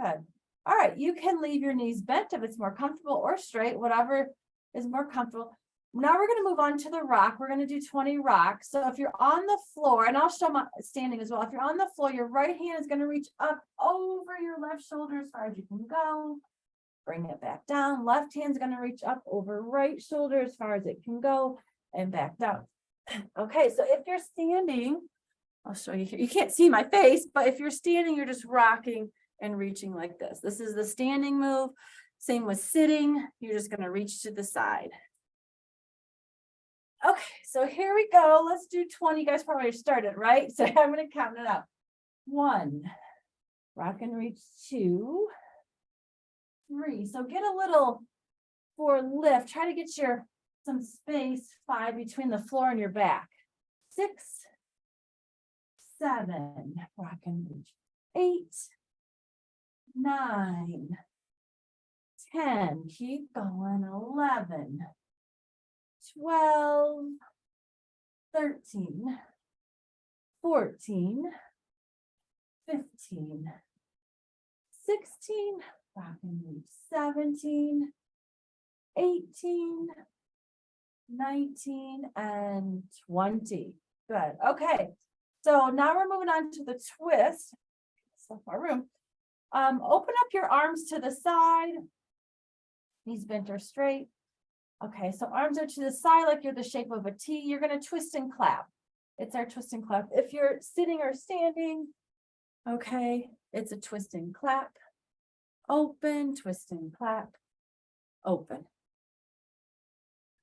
Good. All right, you can leave your knees bent if it's more comfortable, or straight, whatever is more comfortable. Now we're going to move on to the rock. We're going to do 20 rocks. So if you're on the floor, and I'll show my standing as well. If you're on the floor, your right hand is going to reach up over your left shoulder as far as you can go. Bring it back down. Left hand's going to reach up over right shoulder as far as it can go and back down. Okay, so if you're standing, I'll show you here. You can't see my face, but if you're standing, you're just rocking and reaching like this. This is the standing move. Same with sitting. You're just going to reach to the side. Okay, so here we go. Let's do 20. You guys probably started, right? So I'm going to count it up. 1, rock and reach. 2, 3. So get a little for lift. Try to get some space, 5 between the floor and your back. 6, 7, rock and reach. 8, 9, 10, keep going. 11, 12, 13, 14, 15, 16, rock and reach. 17, 18, 19 and 20. Good. Okay. So now we're moving on to the twist. So our room. Open up your arms to the side. Knees bent or straight. Okay, so arms are to the side like you're the shape of a T. You're going to twist and clap. It's our twist and clap. If you're sitting or standing, okay, it's a twist and clap. Open, twist and clap, open.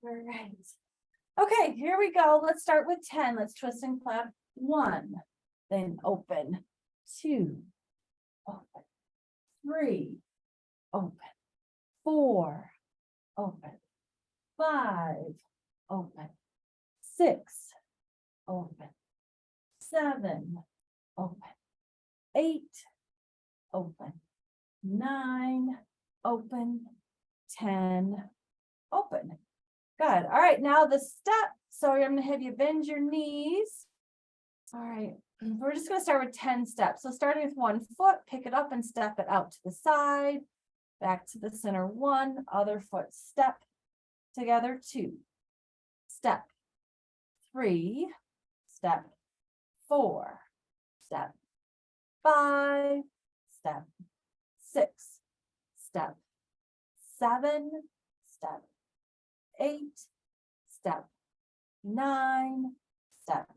All right. Okay, here we go. Let's start with 10. Let's twist and clap. 1, then open. 2, open. 3, open. 4, open. 5, open. 6, open. 7, open. 8, open. 9, open. 10, open. Good. All right, now the step. So I'm going to have you bend your knees. All right, we're just going to start with 10 steps. So starting with 1 foot, pick it up and step it out to the side, back to the center. 1, other foot, step together. 2, step. 3, step. 4, step. 5, step. 6, step. 7, step. 8, step. 9, step.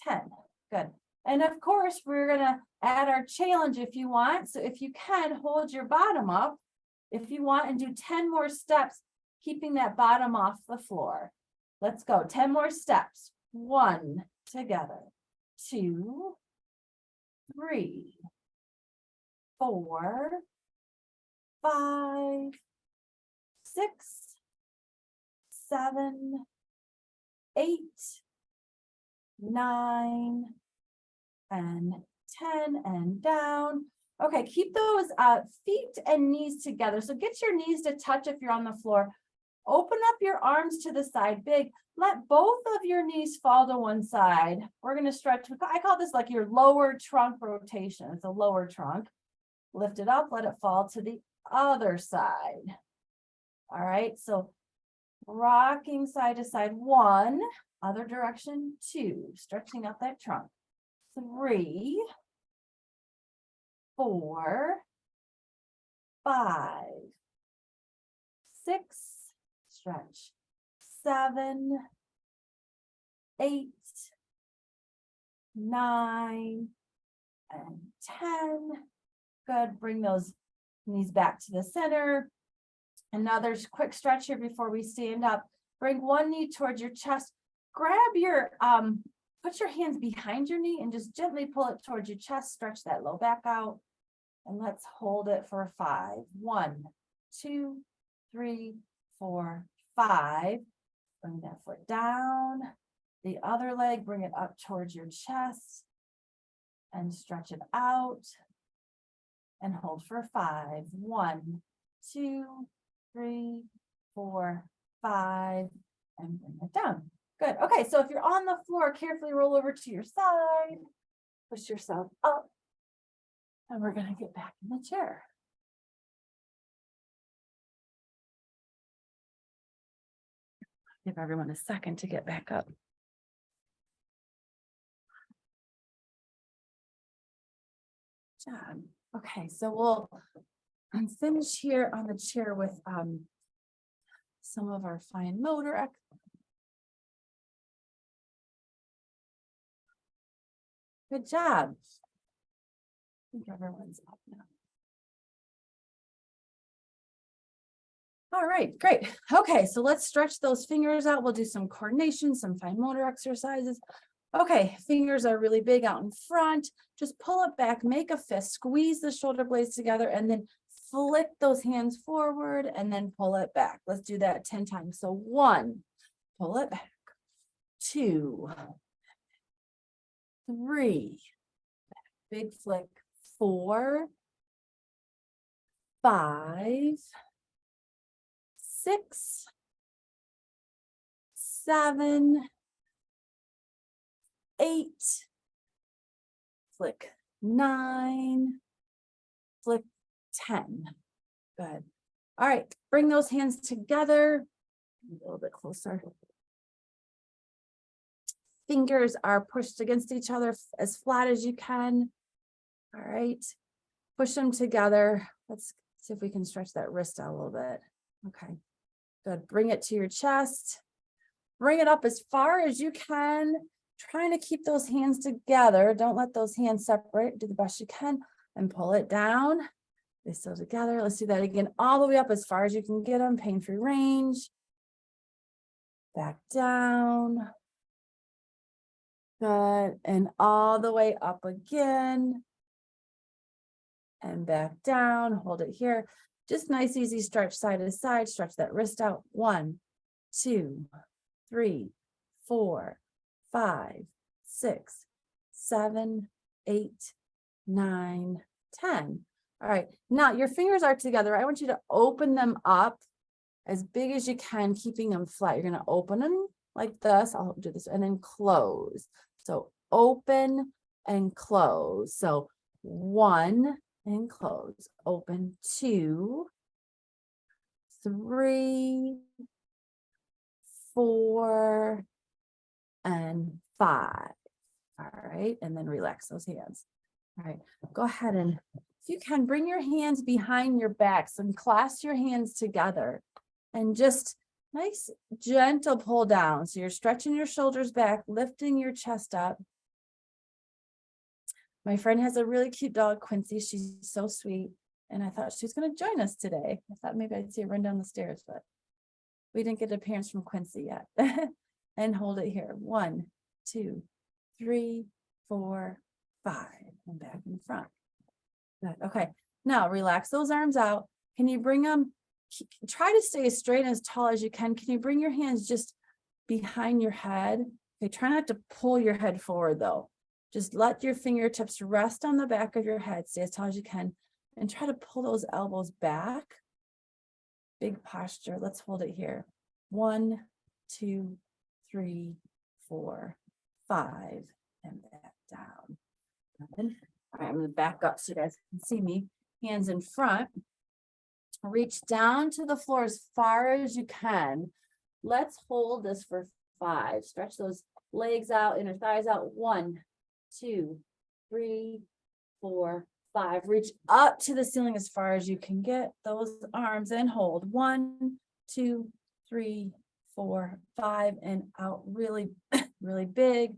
10. Good. And of course, we're going to add our challenge if you want. So if you can, hold your bottom up if you want and do 10 more steps, keeping that bottom off the floor. Let's go. 10 more steps. 1, together. 2, 3, 4, 5, 6, 7, 8, 9, and 10, and down. Okay, keep those feet and knees together. So get your knees to touch if you're on the floor. Open up your arms to the side big. Let both of your knees fall to one side. We're going to stretch. I call this like your lower trunk rotation. It's a lower trunk. Lift it up, let it fall to the other side. All right, so rocking side to side. 1, other direction. 2, stretching out that trunk. 3, 4, 5, 6, stretch. 7, 8, 9, and 10. Good. Bring those knees back to the center. Another quick stretch here before we stand up. Bring one knee towards your chest. Grab your, put your hands behind your knee and just gently pull it towards your chest. Stretch that low back out. And let's hold it for 5. 1, 2, 3, 4, 5. Bring that foot down. The other leg, bring it up towards your chest. And stretch it out. And hold for 5. 1, 2, 3, 4, 5. And bring it down. Good. Okay, so if you're on the floor, carefully roll over to your side. Push yourself up. And we're going to get back in the chair. Give everyone a second to get back up. Good job. Okay, so we'll finish here on the chair with some of our fine motor. Good job. I think everyone's up now. All right, great. Okay, so let's stretch those fingers out. We'll do some coordination, some fine motor exercises. Okay, fingers are really big out in front. Just pull it back, make a fist, squeeze the shoulder blades together, and then flick those hands forward and then pull it back. Let's do that 10 times. So 1, pull it back. 2, 3, big flick. 4, 5, 6, 7, 8, flick 9, flick 10. Good. All right, bring those hands together. A little bit closer. fingers are pushed against each other as flat as you can. All right, push them together. Let's see if we can stretch that wrist out a little bit. Okay, good. Bring it to your chest. Bring it up as far as you can. Trying to keep those hands together. Don't let those hands separate. Do the best you can and pull it down. They still together. Let's do that again. All the way up as far as you can get them. Pain-free range. Back down. Good. And all the way up again. And back down. Hold it here. Just nice, easy stretch side to side. Stretch that wrist out. 1, 2, 3, 4, 5, 6, 7, 8, 9, 10. All right. Now your fingers are together. I want you to open them up as big as you can, keeping them flat. You're going to open them like this. I'll do this and then close. So open and close. So 1 and close. Open 2, 3, 4, and 5. All right. And then relax those hands. All right. Go ahead and if you can bring your hands behind your backs and clasp your hands together and just nice, gentle pull down. So you're stretching your shoulders back, lifting your chest up. My friend has a really cute dog, Quincy. She's so sweet. And I thought she was going to join us today. I thought maybe I'd see her run down the stairs, but we didn't get an appearance from Quincy yet. And hold it here. 1, 2, 3, 4, 5. And back in front. Good. Okay. Now relax those arms out. Can you bring them? Try to stay as straight and as tall as you can. Can you bring your hands just behind your head? Okay. Try not to pull your head forward though. Just let your fingertips rest on the back of your head. Stay as tall as you can. And try to pull those elbows back. Big posture. Let's hold it here. 1, 2, 3, 4, 5, and back down. All right, I'm going to back up so you guys can see me. Hands in front. Reach down to the floor as far as you can. Let's hold this for 5. Stretch those legs out, inner thighs out. 1, 2, 3, 4, 5. Reach up to the ceiling as far as you can get those arms and hold. 1, 2, 3, 4, 5, and out really, really big.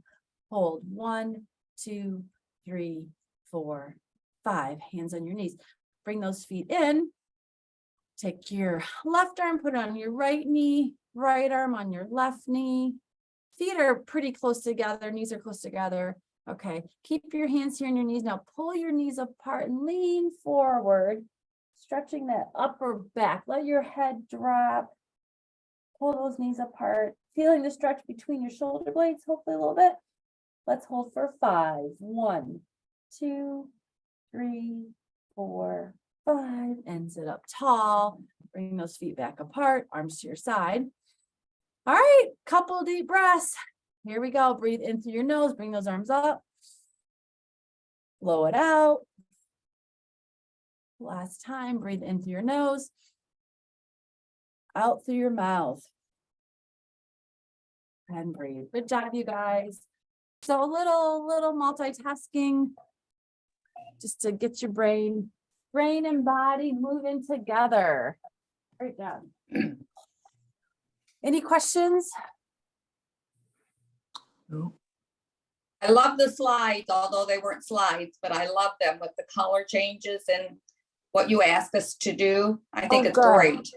Hold. 1, 2, 3, 4, 5. Hands on your knees. Bring those feet in. Take your left arm, put it on your right knee, right arm on your left knee. Feet are pretty close together. Knees are close together. Okay. Keep your hands here on your knees. Now pull your knees apart and lean forward, stretching that upper back. Let your head drop. Pull those knees apart, feeling the stretch between your shoulder blades, hopefully a little bit. Let's hold for 5. 1, 2, 3, 4, 5, and sit up tall. Bring those feet back apart, arms to your side. All right, couple deep breaths. Here we go. Breathe in through your nose, bring those arms up. Blow it out. Last time, breathe in through your nose. Out through your mouth. And breathe. Good job, you guys. So a little multitasking just to get your brain and body moving together. Great job. Any questions? No. I love the slides, although they weren't slides, but I love them with the color changes and what you asked us to do. I think it's good. great.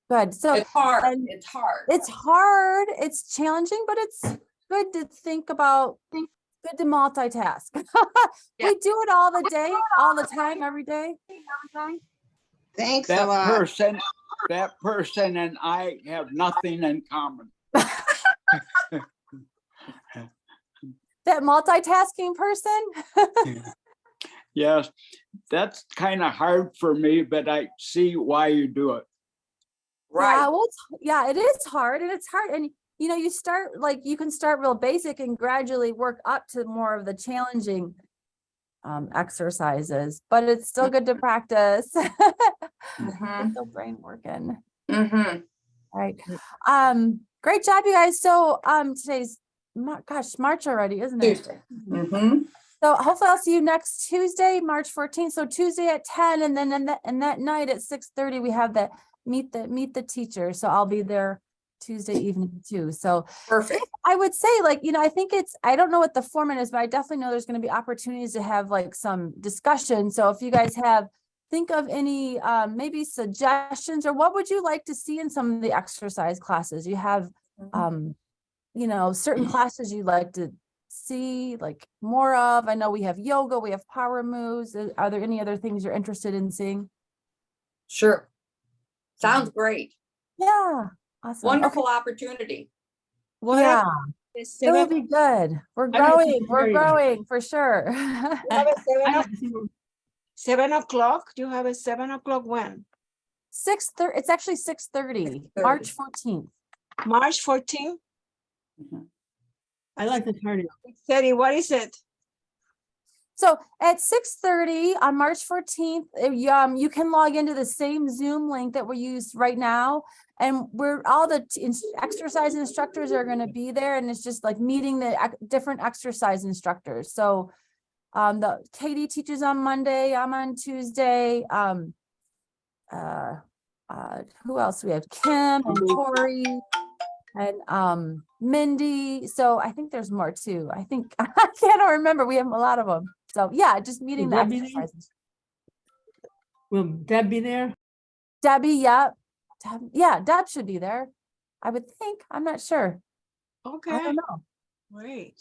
Good. So It's hard. and It's hard. it's hard. It's challenging, but it's good to think about. Good to multitask. Yeah. We do it all the day, all the time, every day. Thanks a That lot. person and I have nothing in common. That multitasking person. Yes, that's kind of hard for me, but I see why you do it. Yeah, Right. well, it is hard, and it's hard. And you know, you can start real basic and gradually work up to more of the challenging exercises, but it's still good to practice. Mhm. Get the brain working. Mhm. All right. Great job, you guys. So today's gosh, March already, isn't it? Tuesday. Mhm. So hopefully I'll see you next Tuesday, March 14th. So Tuesday at 10, and then and that night at 6:30, we have that meet the teacher. So I'll be there Tuesday evening too. So Perfect. I would say, like, I think I don't know what the format is, but I definitely know there's going to be opportunities to have like some discussion. So if you guys think of any maybe suggestions, or what would you like to see in some of the exercise classes? You have certain classes you'd like to see like more of. I know we have yoga, we have power moves. Are there any other things you're interested in seeing? Sure. Sounds great. Yeah, awesome. Wonderful opportunity. What Yeah, is it will 7, be good. We're I don't growing. think We're very- growing for sure. you have a 7 o'clock? Do you have a 7 o'clock when? 6:30. It's actually 6:30, 6:30. March 14th. March 14th? I like the cardio. 30, what is it? So at 6:30 on March 14th, you can log into the same Zoom link that we use right now. And all the exercise instructors are going to be there. And it's just like meeting the different exercise instructors. So the Katie teaches on Monday, I'm on Tuesday. Who else we have? Kim and Tori and Mindy. So I think there's more too. I think I can't remember. We have a lot of them. So yeah, just meeting the Will Deb be there? exercises. Will Deb be there? Debbie, yep. Yeah, Deb should be there. I would think. I'm not sure. I Okay, don't know. great.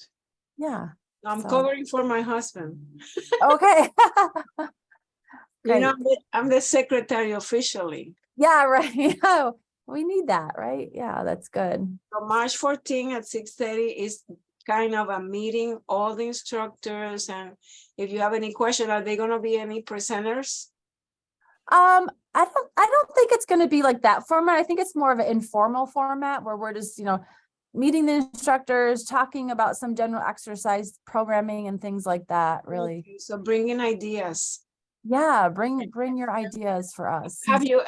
Yeah. I'm So- covering for my husband. Okay. You know, Great. I'm the secretary officially. Yeah, right. Oh, we need that, right? Yeah, that's good. So March 14 at 6:30 is kind of a meeting, all the instructors, and if you have any question, are there gonna be any presenters? I don't think it's going to be like that format. I think it's more of an informal format where we're just, meeting the instructors, talking about some general exercise programming and things like that, really. Okay, so bring in ideas. Yeah, bring your ideas for us. Have you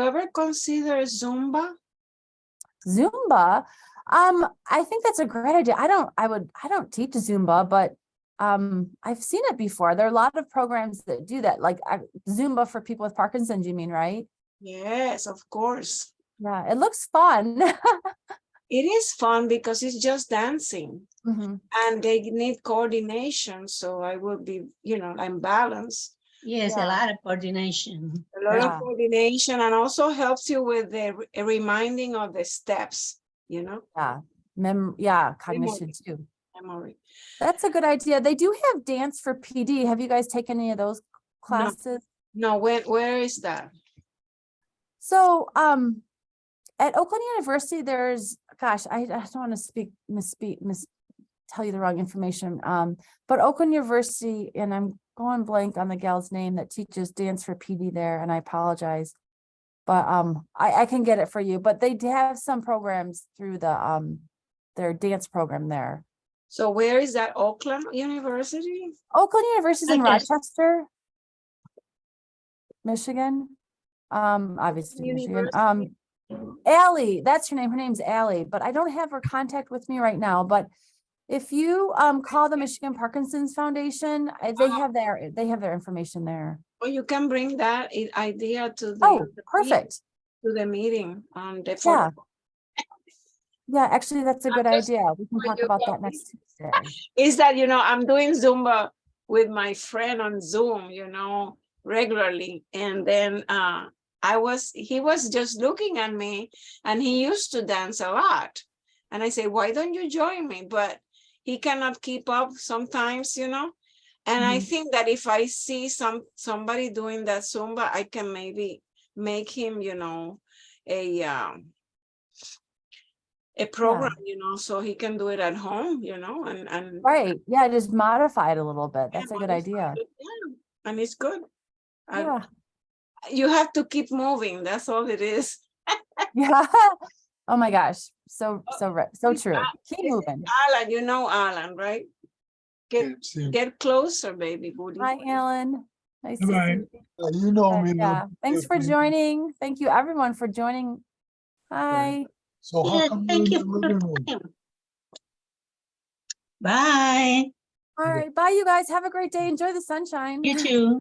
ever considered Zumba? Zumba. I think that's a great idea. I don't teach Zumba, but I've seen it before. There are a lot of programs that do that, like Zumba for people with Parkinson's, you mean, right? Yes, of course. Yeah, it looks fun. It is fun because it's just dancing Mhm. and they need coordination. So I will be, I'm balanced. Yes, Yeah. a lot of coordination. A lot Yeah. of coordination and also helps you with the reminding of the steps, Yeah, cognition too. memory. That's a good idea. They do have dance for PD. Have you guys taken any of those classes? No, where is that? So, at Oakland University, there's, gosh, I don't want to tell you the wrong information. But Oakland University, and I'm going blank on the gal's name that teaches dance for PD there, and I apologize. But I can get it for you. But they do have some programs through their dance program there. So where is that? Oakland University? Oakland University is in Okay. Rochester, Michigan. Obviously Michigan. Allie, that's her name. Her name's Allie, but I don't have her contact with me right now. But if you call the Michigan Parkinson Foundation, they have their information there. Or you can bring that idea to Oh, perfect. to the meeting on the Yeah. 4th. Yeah, actually, that's a good I'm just- idea. We can talk about that next Tuesday. Is that, I'm doing Zumba with my friend on Zoom, regularly. And then he was just looking at me and he used to dance a lot. And I say, why don't you join me? But he cannot keep up sometimes, And I think that if I see somebody doing that Zumba, I can maybe make him, a program, so he can do it at home, and Right. Yeah, just modify it a little bit. That's a good idea. Yeah, and it's good. Yeah. You have to keep moving. That's all it is. Yeah. Oh my gosh. So true. Keep It's moving. Alan, Alan, right? Get closer, baby booty. Hi, Alan. Nice to see Bye. you. You know me. Yeah. Thanks for Tiffany. joining. Thank you everyone for joining. Hi. So how Yeah, come thank you're you in the for living room? the time. Bye. All right, bye, you guys. Have a great day. Enjoy the sunshine. You too.